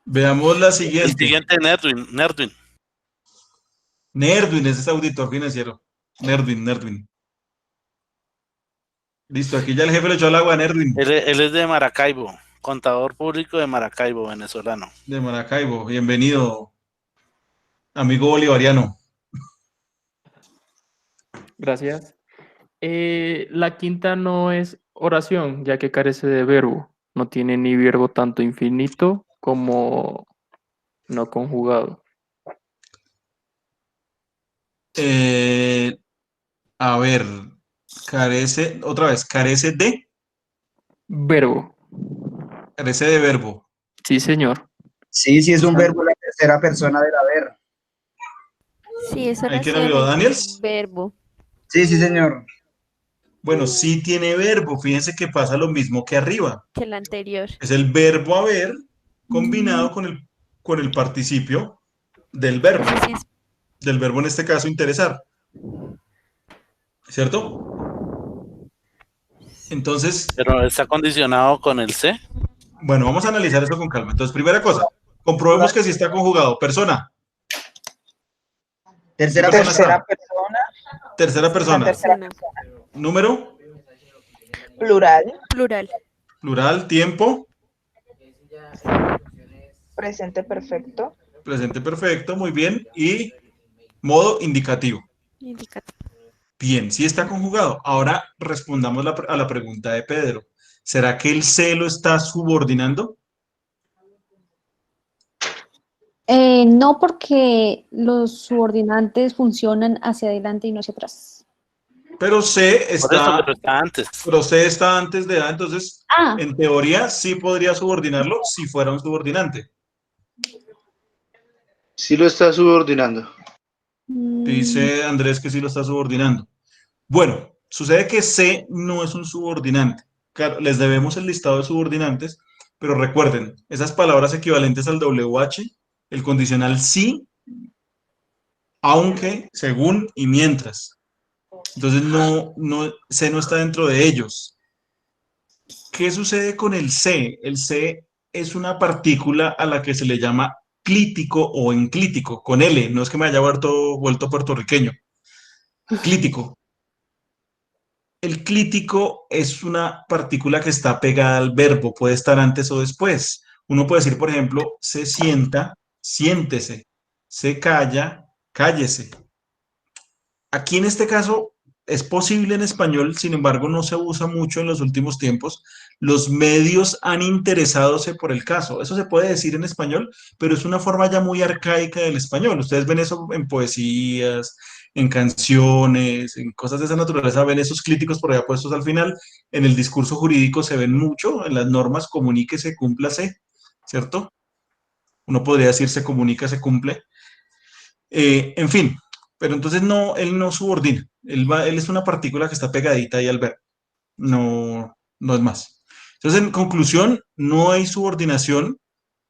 S1: Veamos la
S7: El
S1: siguiente.
S7: siguiente, Nerdwin.
S1: Nerdwin, ese es auditor financiero. Nerdwin. Listo, aquí ya el jefe le echó al agua a Nerdwin,
S7: Él es de Maracaibo, contador público de Maracaibo, venezolano.
S1: de Maracaibo. Bienvenido, amigo bolivariano.
S11: Gracias. La quinta no es oración, ya que carece de verbo. No tiene ni verbo tanto infinito como no conjugado.
S1: A ver, carece de
S11: Verbo.
S1: verbo.
S11: Sí, señor.
S9: Sí, sí, es un verbo en la tercera persona del haber.
S10: Sí, es
S1: ¿Ahí quién
S10: oración.
S1: lo vio,
S10: Es
S1: Daniels?
S10: verbo.
S9: Sí, sí, señor.
S1: Bueno, sí tiene verbo. Fíjense que pasa lo mismo que arriba.
S10: Que el anterior.
S1: Es el verbo haber combinado con el participio del verbo.
S10: Ese sí es.
S1: Del verbo en este caso interesar. ¿Cierto? Entonces,
S7: Pero está condicionado con el C.
S1: bueno, vamos a analizar eso con calma. Entonces, primera cosa, comprobemos que sí está conjugado. Persona.
S9: Tercera
S1: persona
S9: persona.
S1: está?
S2: Tercera persona.
S1: Tercera persona.
S2: Tercera
S10: Persona.
S2: persona.
S1: Número,
S2: Plural.
S10: Plural.
S1: plural, tiempo,
S2: Presente perfecto.
S1: presente perfecto, muy bien. Y modo indicativo.
S10: Indicativo.
S1: Bien, sí está conjugado. Ahora respondamos a la pregunta de Pedro. ¿Será que el C lo está subordinando?
S3: No, porque los subordinantes funcionan hacia adelante y no hacia atrás.
S1: Pero C
S7: Por eso,
S1: está,
S7: pero está antes.
S1: pero C está antes de A, entonces,
S3: Ah,
S1: en teoría, sí podría subordinarlo si fuera un subordinante.
S5: Sí lo está subordinando.
S1: Dice Andrés que sí lo está subordinando. Bueno, sucede que C no es un subordinante. Claro, les debemos el listado de subordinantes, pero recuerden, esas palabras equivalentes al WH, el condicional sí, aunque, según y mientras. Entonces C no está dentro de ellos. ¿Qué sucede con el C? El C es una partícula a la que se le llama clítico o enclítico, con L, no es que me haya vuelto puertorriqueño. Clítico. El clítico es una partícula que está pegada al verbo, puede estar antes o después. Uno puede decir, por ejemplo, se sienta, siéntese, se calla, cállese. Aquí en este caso es posible en español, sin embargo no se usa mucho en los últimos tiempos. Los medios han interesadose por el caso. Eso se puede decir en español, pero es una forma ya muy arcaica del español. Ustedes ven eso en poesías, en canciones, en cosas de esa naturaleza, ven esos clíticos por allá puestos al final. En el discurso jurídico se ven mucho, en las normas comuníquese, cúmplase, ¿cierto? Uno podría decir se comunica, se cumple. En fin, pero entonces no, él no subordina. Él es una partícula que está pegadita ahí al verbo. No es más. Entonces, en conclusión, no hay subordinación.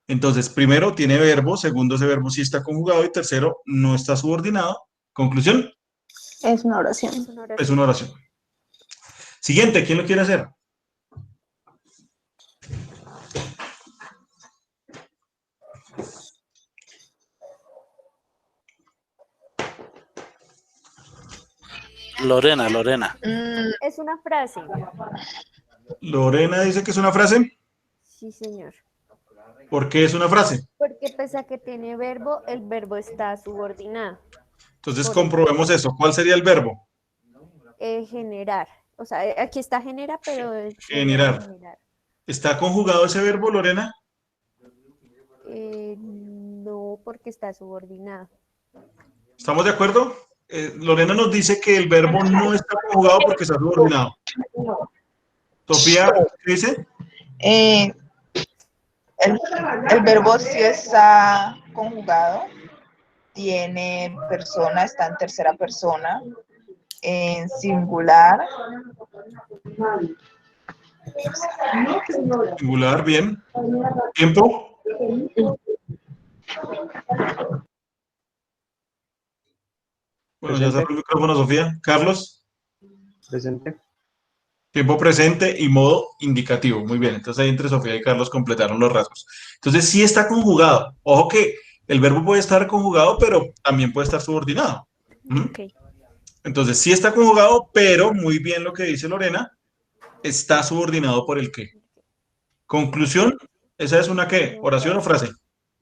S1: Entonces, primero, tiene verbo. Segundo, ese verbo sí está conjugado. Y tercero, no está subordinado. Conclusión,
S3: es una oración.
S10: Es una
S1: es
S10: oración.
S1: una oración. Siguiente, ¿quién lo quiere hacer?
S7: Lorena.
S10: Es una frase.
S1: Lorena dice que es una frase.
S10: Sí, señor.
S1: ¿Por qué es una frase?
S10: Porque pese a que tiene verbo, el verbo está subordinado.
S1: Entonces,
S10: Por
S1: comprobemos eso. ¿Cuál sería el verbo?
S10: Generar. O sea, aquí está genera, pero
S1: Generar.
S10: generar.
S1: ¿Está conjugado ese verbo, Lorena?
S10: No, porque está subordinado.
S1: ¿Estamos de acuerdo? Lorena nos dice que el verbo no está conjugado porque está subordinado. Sofía, ¿qué dice?
S2: El verbo sí está conjugado. Tiene persona, está en tercera persona. En singular.
S1: Singular, bien. ¿Tiempo? Bueno, ya cerró el micrófono, Sofía. Carlos.
S12: Presente.
S1: Tiempo presente y modo indicativo. Muy bien. Entonces ahí entre Sofía y Carlos completaron los rasgos. Entonces sí está conjugado. Ojo que el verbo puede estar conjugado, pero también puede estar subordinado. ¿Mm?
S10: Ok.
S1: Entonces sí está conjugado, pero muy bien lo que dice Lorena, está subordinado por el qué. Conclusión, ¿esa es una qué? ¿Oración o frase?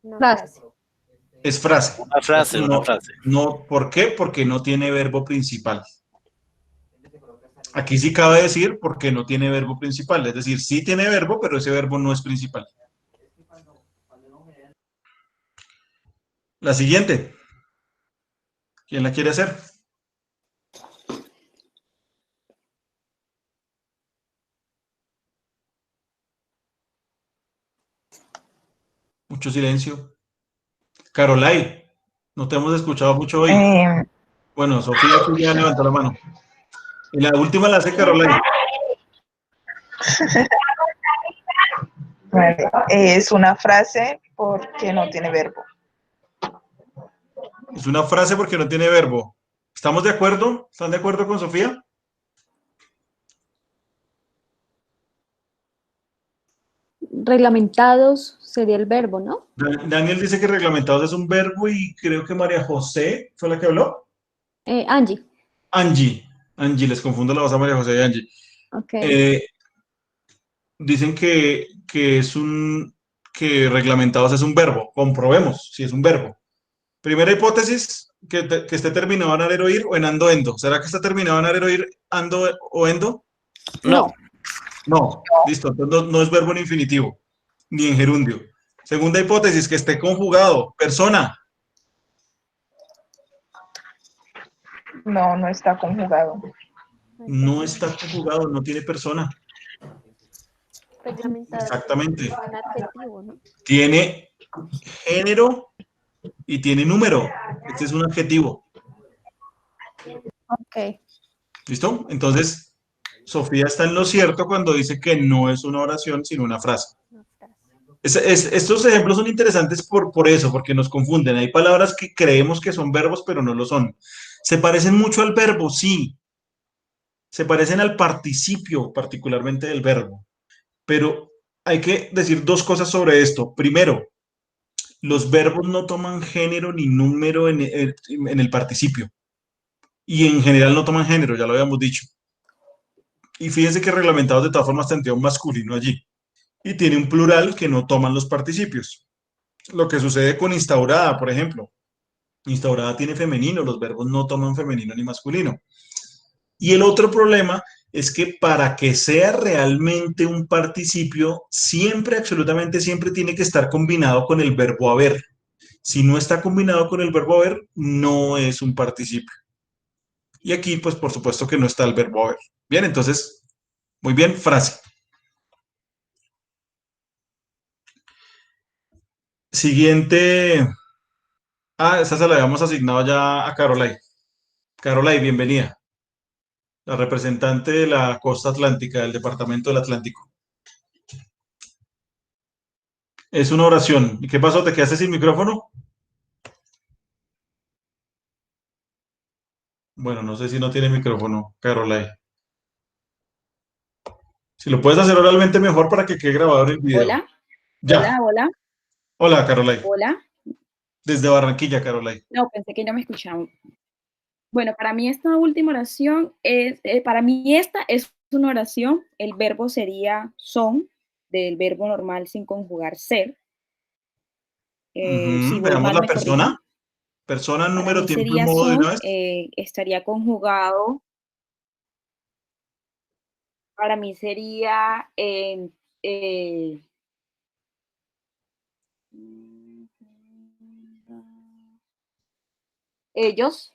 S10: Una
S3: Frase.
S10: frase.
S1: Es frase.
S7: Una frase, una
S1: No,
S7: frase.
S1: no, ¿por qué? Porque no tiene verbo principal. Aquí sí cabe decir porque no tiene verbo principal, es decir, sí tiene verbo, pero ese verbo no es principal. La siguiente. ¿Quién la quiere hacer? Mucho silencio. Carolai, no te hemos escuchado mucho hoy. Bueno, Sofía sí ya levantó la mano. Y la última la hace Carolai.
S2: Vale, es una frase porque no tiene verbo.
S1: Es una frase porque no tiene verbo. ¿Estamos de acuerdo? ¿Están de acuerdo con Sofía?
S3: Reglamentados sería el verbo, ¿no?
S1: Daniel dice que reglamentados es un verbo y creo que María José fue la que habló.
S3: Angie.
S1: Angie, les confundo la voz a María José y Angie.
S3: Ok.
S1: Dicen que reglamentados es un verbo. Comprobemos si es un verbo. Primera hipótesis, que esté terminado en arero ir o en ando endo. ¿Será que está terminado en arero ir, ando o endo?
S7: No.
S1: No, listo. Entonces no es verbo en infinitivo, ni en gerundio. Segunda hipótesis, que esté conjugado. Persona.
S2: No, no está conjugado.
S1: No está conjugado, no tiene persona.
S10: Reglamentado.
S1: Exactamente.
S10: Un adjetivo, ¿no?
S1: Tiene género y tiene número. Este es un adjetivo.
S3: Ok.
S1: ¿Listo? Entonces, Sofía está en lo cierto cuando dice que no es una oración, sino una frase. Estos ejemplos son interesantes por eso, porque nos confunden. Hay palabras que creemos que son verbos, pero no lo son. ¿Se parecen mucho al verbo? Sí. Se parecen al participio, particularmente del verbo. Pero hay que decir dos cosas sobre esto. Primero, los verbos no toman género ni número en el participio. Y en general no toman género, ya lo habíamos dicho. Y fíjense que reglamentados de todas formas tendría un masculino allí. Y tiene un plural que no toman los participios. Lo que sucede con instaurada, por ejemplo. Instaurada tiene femenino, los verbos no toman femenino ni masculino. Y el otro problema es que para que sea realmente un participio, siempre, absolutamente siempre tiene que estar combinado con el verbo haber. Si no está combinado con el verbo haber, no es un participio. Y aquí, pues, por supuesto que no está el verbo haber. Bien, entonces, muy bien, frase. Siguiente. Esa se la habíamos asignado ya a Carolai. Carolai, bienvenida. La representante de la costa atlántica, del departamento del Atlántico. Es una oración. ¿Y qué pasó? ¿Te quedaste sin micrófono? Bueno, no sé si no tiene micrófono, Carolai. Si lo puedes hacer oralmente mejor para que quede grabado el video.
S13: Hola.
S1: Ya.
S13: Hola.
S1: Hola, Carolai.
S13: Hola.
S1: Desde Barranquilla, Carolai.
S13: No, pensé que no me escuchaban. Bueno, para mí esta última oración esta es una oración. El verbo sería son, del verbo normal sin conjugar ser. Si voy
S1: Veamos
S13: mal,
S1: la
S13: me
S1: persona.
S13: corrigen.
S1: Persona,
S13: Para
S1: número,
S13: mí
S1: tiempo y
S13: sería
S1: modo de
S13: son,
S1: una vez.
S13: estaría conjugado. Para mí sería ellos,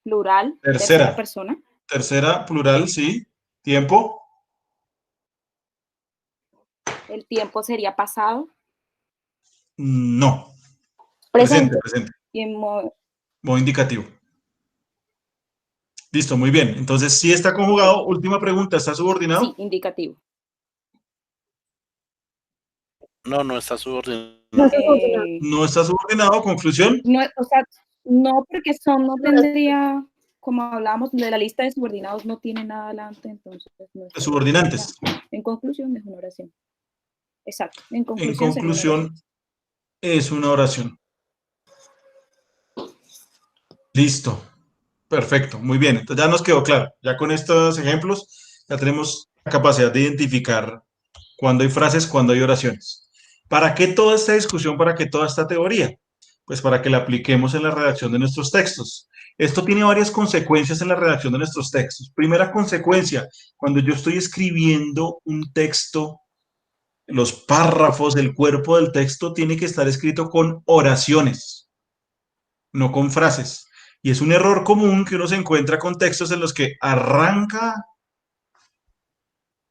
S13: plural, tercera persona.
S1: Tercera, plural, sí. Tiempo.
S13: El tiempo sería pasado.
S1: No.
S3: Presente.
S1: Presente.
S13: Y en modo
S1: indicativo. Listo, muy bien. Entonces, sí está conjugado. Última pregunta, ¿está subordinado?
S13: Sí, indicativo.
S7: No, no está subordinado.
S1: No está subordinado. Conclusión.
S13: No, o sea, no, porque son no tendría como hablábamos de la lista de subordinados, no tiene nada adelante, entonces no es
S1: Subordinantes.
S13: En conclusión, es una oración. Exacto. En
S1: En
S13: conclusión, sería una oración.
S1: conclusión, es una oración. Listo. Perfecto. Muy bien. Entonces ya nos quedó claro. Ya con estos ejemplos ya tenemos la capacidad de identificar cuándo hay frases, cuándo hay oraciones. ¿Para qué toda esta discusión? ¿Para qué toda esta teoría? Pues para que la apliquemos en la redacción de nuestros textos. Esto tiene varias consecuencias en la redacción de nuestros textos. Primera consecuencia, cuando yo estoy escribiendo un texto, los párrafos, el cuerpo del texto tiene que estar escrito con oraciones, no con frases. Y es un error común que uno se encuentra con textos en los que arranca,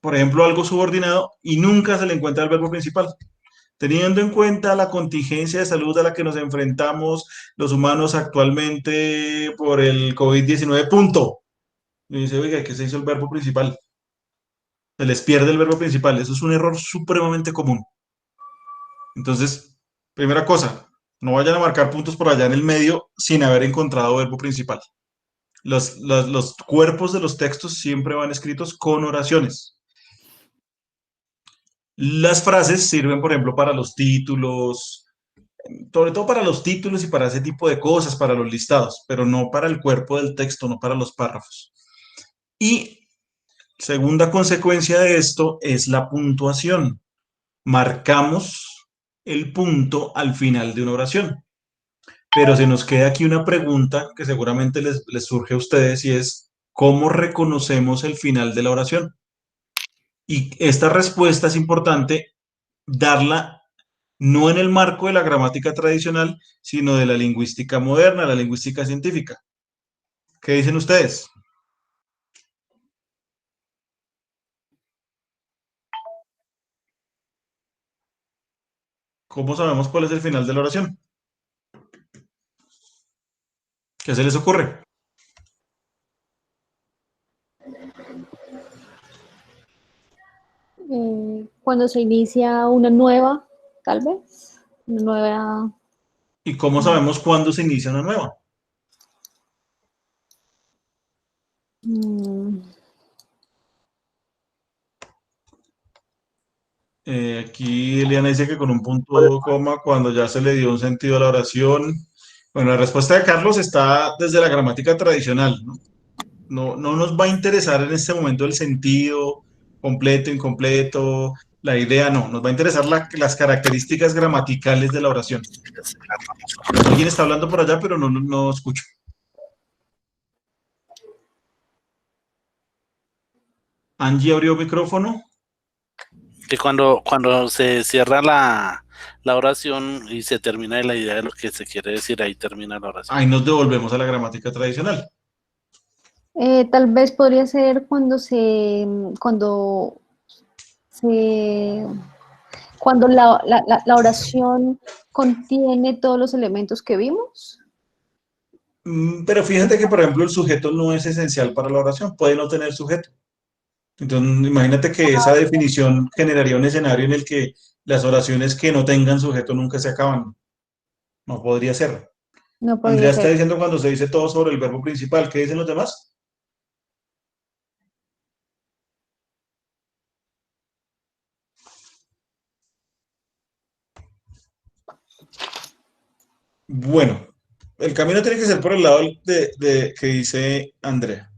S1: por ejemplo, algo subordinado y nunca se le encuentra el verbo principal. Teniendo en cuenta la contingencia de salud a la que nos enfrentamos los humanos actualmente por el COVID-19, punto. Y dice, oiga, ¿qué se hizo el verbo principal? Se les pierde el verbo principal. Eso es un error supremamente común. Entonces, primera cosa, no vayan a marcar puntos por allá en el medio sin haber encontrado verbo principal. Los cuerpos de los textos siempre van escritos con oraciones. Las frases sirven, por ejemplo, para los títulos, sobre todo para los títulos y para ese tipo de cosas, para los listados, pero no para el cuerpo del texto, no para los párrafos. Y segunda consecuencia de esto es la puntuación. Marcamos el punto al final de una oración. Pero se nos queda aquí una pregunta que seguramente les surge a ustedes y es, ¿cómo reconocemos el final de la oración? Y esta respuesta es importante darla no en el marco de la gramática tradicional, sino de la lingüística moderna, la lingüística científica. ¿Qué dicen ustedes? ¿Cómo sabemos cuál es el final de la oración? ¿Qué se les ocurre?
S3: Cuando se inicia una nueva, tal vez, una nueva.
S1: ¿Y cómo sabemos cuándo se inicia una nueva?
S3: mm,
S1: Aquí Eliana dice que con un punto coma, cuando ya se le dio un sentido a la oración. Bueno, la respuesta de Carlos está desde la gramática tradicional, ¿no? No nos va a interesar en este momento el sentido completo, incompleto, la idea, no. Nos va a interesar las características gramaticales de la oración. Alguien está hablando por allá, pero no escucho. Angie abrió micrófono.
S7: Que cuando se cierra la oración y se termina de la idea de lo que se quiere decir, ahí termina la oración.
S1: Ahí nos devolvemos a la gramática tradicional.
S3: Tal vez podría ser cuando la oración contiene todos los elementos que vimos.
S1: Pero fíjate que, por ejemplo, el sujeto no es esencial para la oración, puede no tener sujeto. Entonces, imagínate que esa definición generaría un escenario en el que las oraciones que no tengan sujeto nunca se acaban. No podría ser.
S3: No podría
S1: Andrea está
S3: ser.
S1: diciendo cuando se dice todo sobre el verbo principal. ¿Qué dicen los demás? Bueno, el camino tiene que ser por el lado que dice Andrea.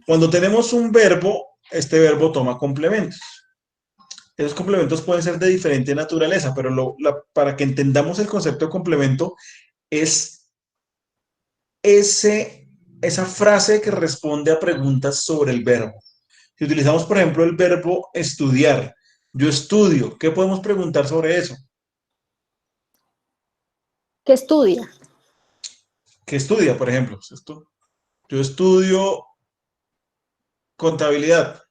S1: Cuando tenemos un verbo, este verbo toma complementos. Esos complementos pueden ser de diferente naturaleza, pero para que entendamos el concepto de complemento es esa frase que responde a preguntas sobre el verbo. Si utilizamos, por ejemplo, el verbo estudiar, yo estudio, ¿qué podemos preguntar sobre eso?
S3: ¿Qué estudia?
S1: ¿Qué estudia, por ejemplo? Yo estudio contabilidad.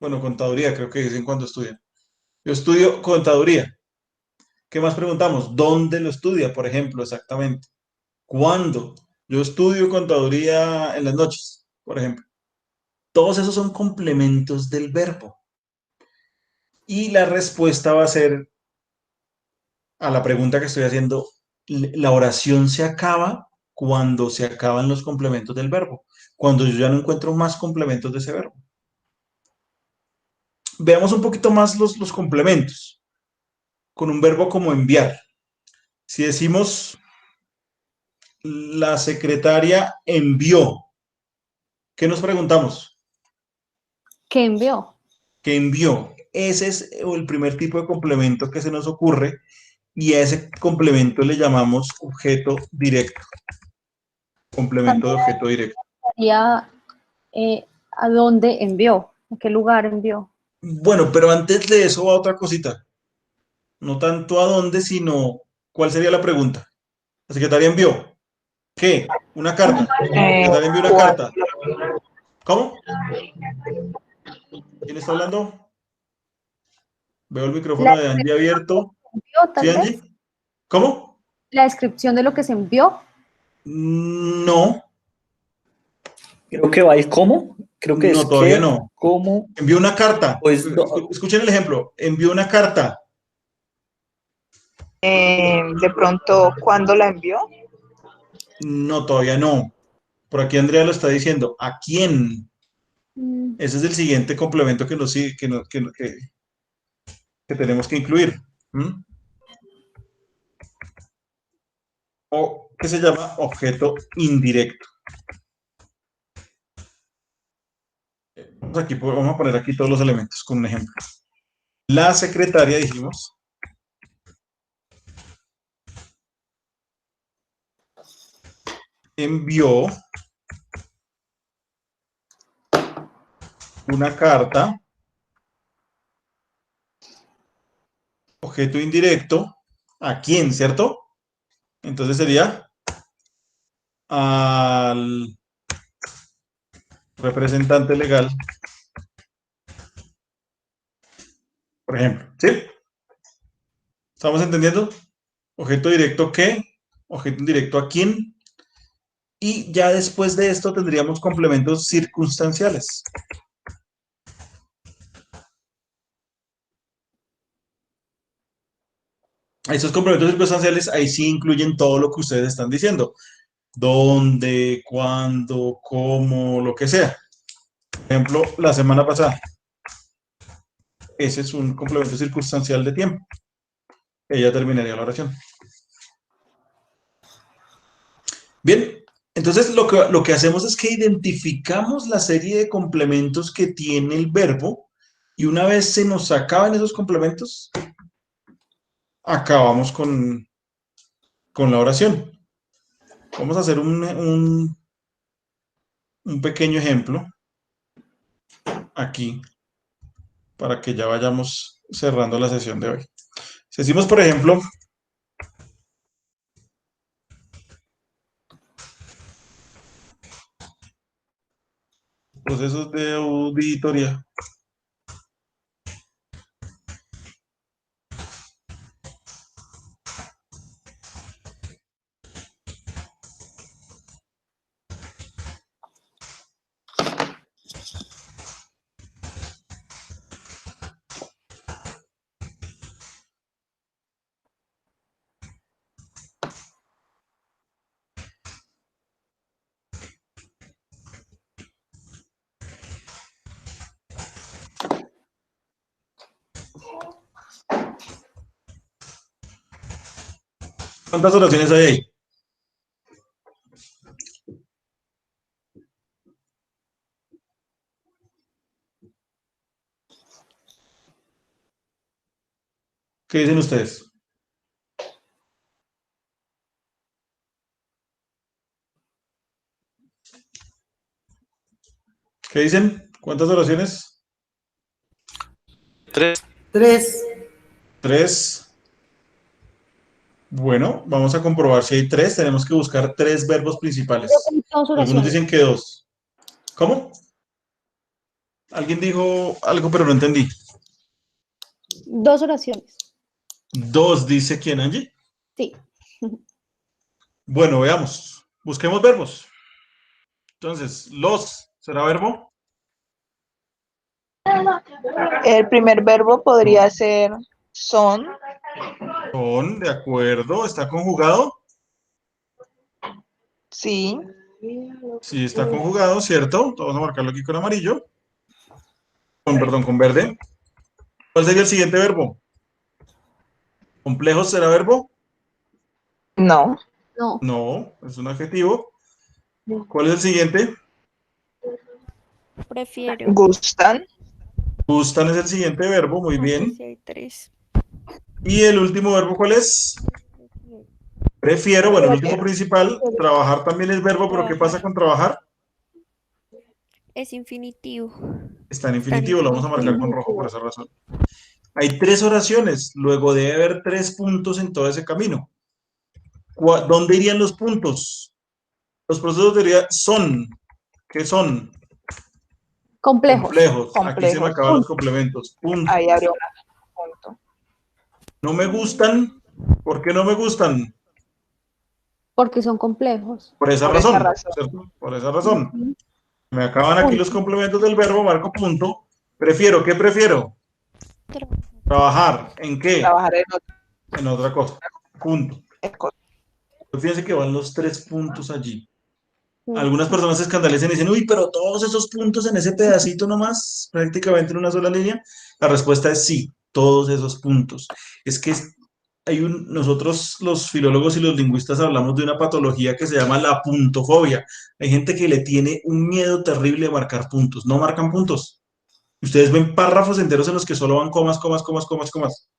S1: Bueno, contaduría, creo que dicen cuando estudian. Yo estudio contaduría. ¿Qué más preguntamos? ¿Dónde lo estudia, por ejemplo, exactamente? ¿Cuándo? Yo estudio contaduría en las noches, por ejemplo. Todos esos son complementos del verbo. Y la respuesta va a ser a la pregunta que estoy haciendo, ¿la oración se acaba cuando se acaban los complementos del verbo, cuando yo ya no encuentro más complementos de ese verbo. Veamos un poquito más los complementos, con un verbo como enviar. Si decimos, la secretaria envió, ¿qué nos preguntamos?
S3: ¿Qué envió?
S1: ¿Qué envió? Ese es el primer tipo de complemento que se nos ocurre, y a ese complemento le llamamos objeto directo. Complemento de objeto directo.
S3: Sería, ¿a dónde envió? ¿A qué lugar envió?
S1: Bueno, pero antes de eso va otra cosita. No tanto a dónde, sino ¿cuál sería la pregunta? La secretaria envió. ¿Qué? Una carta. La secretaria envió una carta. ¿Cómo? ¿Quién está hablando? Veo el micrófono de Angie abierto.
S3: ¿Envió,
S1: ¿Sí,
S3: tal vez?
S1: Angie? ¿Cómo?
S3: ¿La descripción de lo que se envió?
S1: No,
S8: Creo que va el cómo. Creo que es
S1: no, todavía
S8: qué,
S1: no.
S8: cómo,
S1: Envió una carta.
S8: pues
S1: Escuchen el ejemplo. Envió una carta.
S2: De pronto, ¿cuándo la envió?
S1: No, todavía no. Por aquí Andrea lo está diciendo. ¿A quién? Ese es el siguiente complemento que, que tenemos que incluir. ¿Mm? O que se llama objeto indirecto. Vamos a poner aquí todos los elementos con un ejemplo. La secretaria, dijimos, envió una carta, objeto indirecto, ¿a quién, cierto? Entonces sería al representante legal, por ejemplo, ¿sí? ¿Estamos entendiendo? Objeto directo, ¿qué? Objeto indirecto, ¿a quién? Y ya después de esto tendríamos complementos circunstanciales. Estos complementos circunstanciales ahí sí incluyen todo lo que ustedes están diciendo. Dónde, cuándo, cómo, lo que sea. Por ejemplo, la semana pasada. Ese es un complemento circunstancial de tiempo. Ella terminaría la oración. Bien, entonces lo que hacemos es que identificamos la serie de complementos que tiene el verbo, y una vez se nos acaban esos complementos, acabamos con la oración. Vamos a hacer un pequeño ejemplo aquí para que ya vayamos cerrando la sesión de hoy. Si decimos, por ejemplo, procesos de auditoría. ¿Cuántas oraciones hay ahí? ¿Qué dicen ustedes? ¿Qué dicen? ¿Cuántas oraciones?
S7: 3.
S4: 3.
S1: 3. Bueno, vamos a comprobar si hay 3. Tenemos que buscar 3 verbos principales. Algunos dicen que 2. ¿Cómo? Alguien dijo algo, pero no entendí.
S3: 2 oraciones.
S1: 2, dice quién, Angie.
S3: Sí.
S1: Bueno, veamos. Busquemos verbos. Entonces, ¿será verbo?
S2: El primer verbo podría ser son.
S1: Son, de acuerdo. ¿Está conjugado?
S2: Sí.
S1: Sí, está conjugado, ¿cierto? Vamos a marcarlo aquí con amarillo. Perdón, con verde. ¿Cuál sería el siguiente verbo? ¿Complejos será verbo?
S2: No.
S3: No.
S1: No, es un adjetivo. ¿Cuál es el siguiente?
S10: Prefiero.
S2: ¿Gustan?
S1: Gustan es el siguiente verbo, muy
S10: Ah,
S1: bien.
S10: pues sí hay 3.
S1: ¿Y el último verbo cuál es? Prefiero, bueno, el último principal. Trabajar también es verbo, pero ¿qué pasa con trabajar?
S10: Es infinitivo.
S1: Está en infinitivo, lo vamos a marcar con rojo por esa razón. Hay 3 oraciones, luego debe haber 3 puntos en todo ese camino. ¿Dónde irían los puntos? Los procesos diría son. ¿Qué son?
S3: Complejos.
S1: Complejos. Aquí se me
S2: Complejos.
S1: acaban los complementos. Punto.
S2: Ahí habría un punto.
S1: No me gustan. ¿Por qué no me gustan?
S3: Porque son complejos.
S1: Por esa
S2: Por esa
S1: razón.
S2: razón.
S1: ¿Cierto? Por esa razón.
S3: Ujú.
S1: Me acaban aquí los complementos del verbo, marco punto. Prefiero, ¿qué prefiero? Trabajar. ¿En qué?
S2: Trabajar
S1: En otra cosa. Punto.
S2: en cosa.
S1: Fíjense que van los 3 puntos allí. Algunas personas se escandalizan y dicen, uy, pero todos esos puntos en ese pedacito nomás, prácticamente en una sola línea. La respuesta es sí, todos esos puntos. Es que nosotros los filólogos y los lingüistas hablamos de una patología que se llama la puntofobia. Hay gente que le tiene un miedo terrible a marcar puntos. No marcan puntos. Ustedes ven párrafos enteros en los que solo van comas, comas, comas, comas, comas.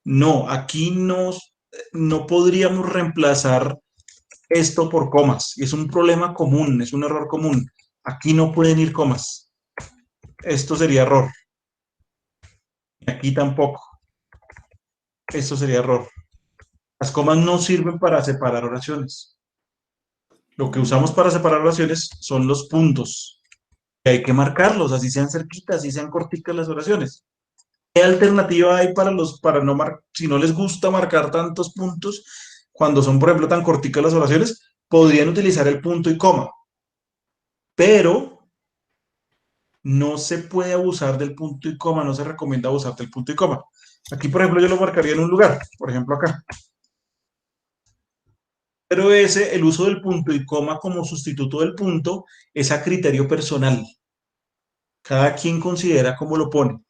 S1: No, aquí no podríamos reemplazar esto por comas. Y es un problema común, es un error común. Aquí no pueden ir comas. Esto sería error. Y aquí tampoco. Esto sería error. Las comas no sirven para separar oraciones. Lo que usamos para separar oraciones son los puntos. Y hay que marcarlos, así sean cerquitas, así sean corticas las oraciones. ¿Qué alternativa hay si no les gusta marcar tantos puntos, cuando son, por ejemplo, tan corticas las oraciones, podrían utilizar el punto y coma? Pero no se puede abusar del punto y coma, no se recomienda abusar del punto y coma. Aquí, por ejemplo, yo lo marcaría en un lugar, por ejemplo, acá. Pero el uso del punto y coma como sustituto del punto es a criterio personal. Cada quien considera cómo lo pone.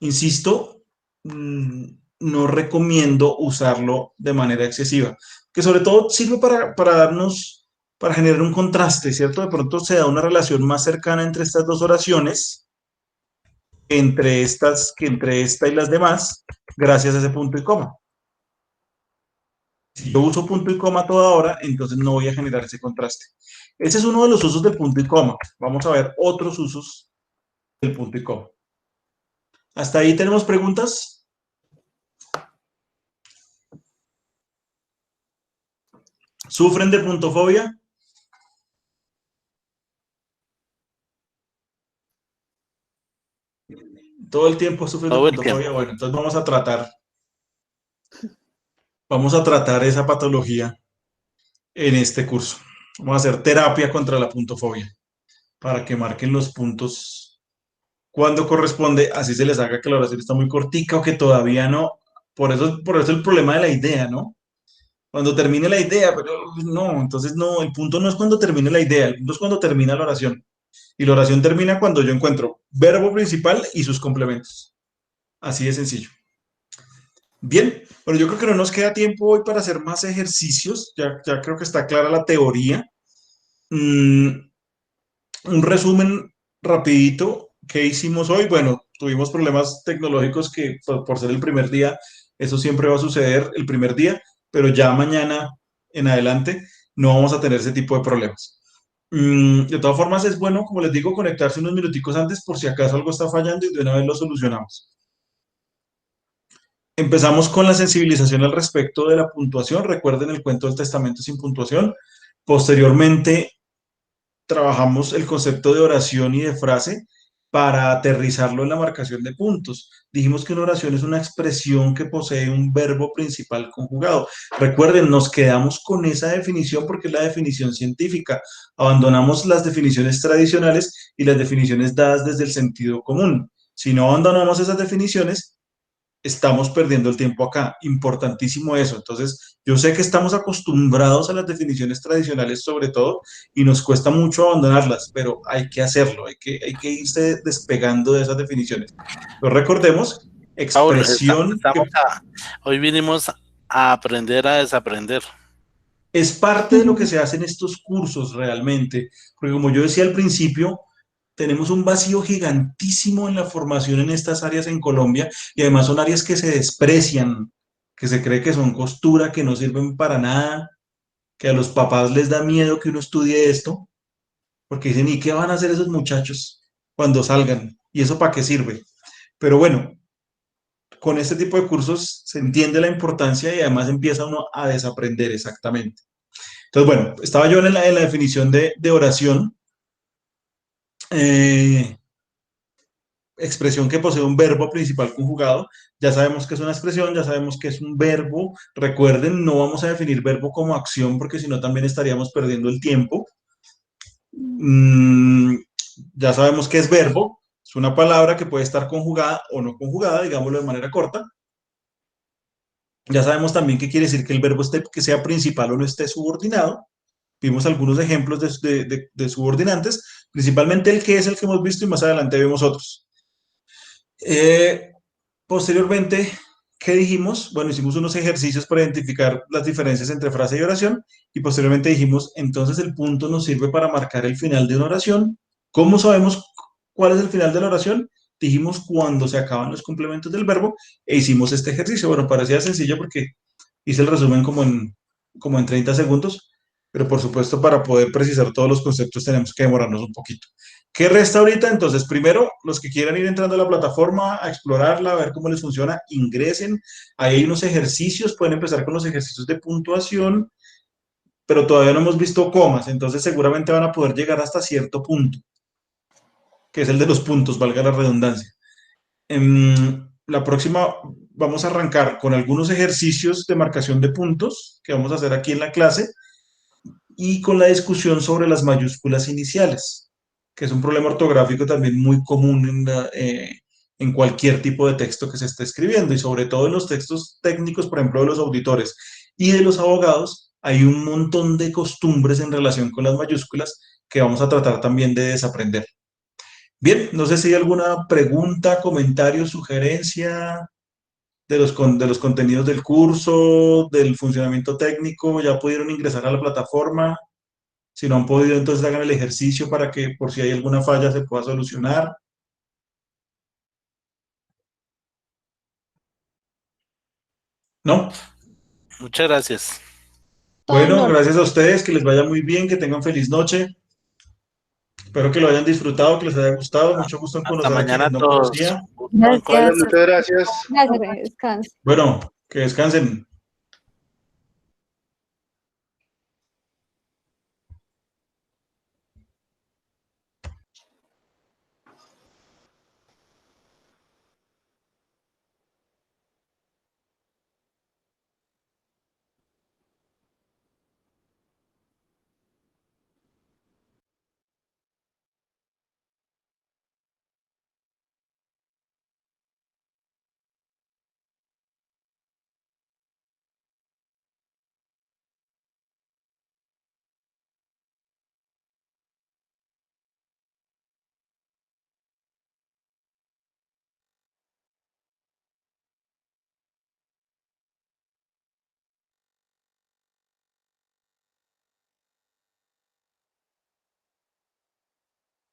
S1: Insisto, no recomiendo usarlo de manera excesiva, que sobre todo sirve para generar un contraste, ¿cierto? De pronto se da una relación más cercana entre estas dos oraciones, que entre esta y las demás, gracias a ese punto y coma. Si yo uso punto y coma toda hora, entonces no voy a generar ese contraste. Ese es uno de los usos del punto y coma. Vamos a ver otros usos del punto y coma. ¿Hasta ahí tenemos preguntas? ¿Sufren de puntofobia? Todo el tiempo sufren de
S7: Todo el
S1: puntofobia.
S7: tiempo.
S1: Bueno, entonces vamos a tratar esa patología en este curso. Vamos a hacer terapia contra la puntofobia para que marquen los puntos cuando corresponde, así se les haga que la oración está muy cortica o que todavía no. Por eso el problema de la idea, ¿no? Cuando termine la idea, pero no, entonces no, el punto no es cuando termine la idea, el punto es cuando termina la oración. Y la oración termina cuando yo encuentro verbo principal y sus complementos. Así de sencillo. Bien, bueno, yo creo que no nos queda tiempo hoy para hacer más ejercicios, ya creo que está clara la teoría. Un resumen rapidito, ¿qué hicimos hoy? Bueno, tuvimos problemas tecnológicos que por ser el primer día, eso siempre va a suceder el primer día, pero ya mañana en adelante no vamos a tener ese tipo de problemas. De todas formas, es bueno, como les digo, conectarse unos minuticos antes por si acaso algo está fallando y de una vez lo solucionamos. Empezamos con la sensibilización al respecto de la puntuación. Recuerden el cuento del testamento sin puntuación. Posteriormente, trabajamos el concepto de oración y de frase para aterrizarlo en la marcación de puntos. Dijimos que una oración es una expresión que posee un verbo principal conjugado. Recuerden, nos quedamos con esa definición porque es la definición científica. Abandonamos las definiciones tradicionales y las definiciones dadas desde el sentido común. Si no abandonamos esas definiciones, estamos perdiendo el tiempo acá. Importantísimo eso. Entonces, yo sé que estamos acostumbrados a las definiciones tradicionales sobre todo y nos cuesta mucho abandonarlas, pero hay que hacerlo, hay que irse despegando de esas definiciones. Pero recordemos,
S7: Paul,
S1: expresión
S7: hoy vinimos a aprender a desaprender.
S1: es parte de lo que se hace en estos cursos realmente, porque como yo decía al principio, tenemos un vacío gigantísimo en la formación en estas áreas en Colombia y además son áreas que se desprecian, que se cree que son costura, que no sirven para nada, que a los papás les da miedo que uno estudie esto, porque dicen, ¿y qué van a hacer esos muchachos cuando salgan? ¿Y eso para qué sirve? Pero bueno, con este tipo de cursos se entiende la importancia y además empieza uno a desaprender exactamente. Entonces, bueno, estaba yo en la definición de oración. Expresión que posee un verbo principal conjugado. Ya sabemos que es una expresión, ya sabemos que es un verbo. Recuerden, no vamos a definir verbo como acción porque si no también estaríamos perdiendo el tiempo. Ya sabemos que es verbo. Es una palabra que puede estar conjugada o no conjugada, digámoslo de manera corta. Ya sabemos también qué quiere decir que el verbo que sea principal o no esté subordinado. Vimos algunos ejemplos de subordinantes, principalmente el que es el que hemos visto y más adelante vemos otros. Posteriormente, ¿qué dijimos? Bueno, hicimos unos ejercicios para identificar las diferencias entre frase y oración y posteriormente dijimos, entonces el punto nos sirve para marcar el final de una oración. ¿Cómo sabemos cuál es el final de la oración? Dijimos cuando se acaban los complementos del verbo e hicimos este ejercicio. Bueno, parecía sencillo porque hice el resumen como en 30 segundos, pero por supuesto para poder precisar todos los conceptos tenemos que demorarnos un poquito. ¿Qué resta ahorita? Entonces, primero, los que quieran ir entrando a la plataforma, a explorarla, a ver cómo les funciona, ingresen. Ahí hay unos ejercicios, pueden empezar con los ejercicios de puntuación, pero todavía no hemos visto comas, entonces seguramente van a poder llegar hasta cierto punto, que es el de los puntos, valga la redundancia. La próxima vamos a arrancar con algunos ejercicios de marcación de puntos que vamos a hacer aquí en la clase y con la discusión sobre las mayúsculas iniciales, que es un problema ortográfico también muy común en cualquier tipo de texto que se esté escribiendo y sobre todo en los textos técnicos, por ejemplo, de los auditores y de los abogados, hay un montón de costumbres en relación con las mayúsculas que vamos a tratar también de desaprender. Bien, no sé si hay alguna pregunta, comentario, sugerencia de los contenidos del curso, del funcionamiento técnico. ¿Ya pudieron ingresar a la plataforma? Si no han podido, entonces hagan el ejercicio para que por si hay alguna falla se pueda solucionar. ¿No?
S7: Muchas gracias.
S1: Bueno, gracias a ustedes, que les vaya muy bien, que tengan feliz noche. Espero que lo hayan disfrutado, que les haya gustado. Mucho gusto en conocer a quienes no conocía.
S3: Gracias.
S5: Muchas gracias.
S3: Gracias, descansa.
S1: Bueno, que descansen.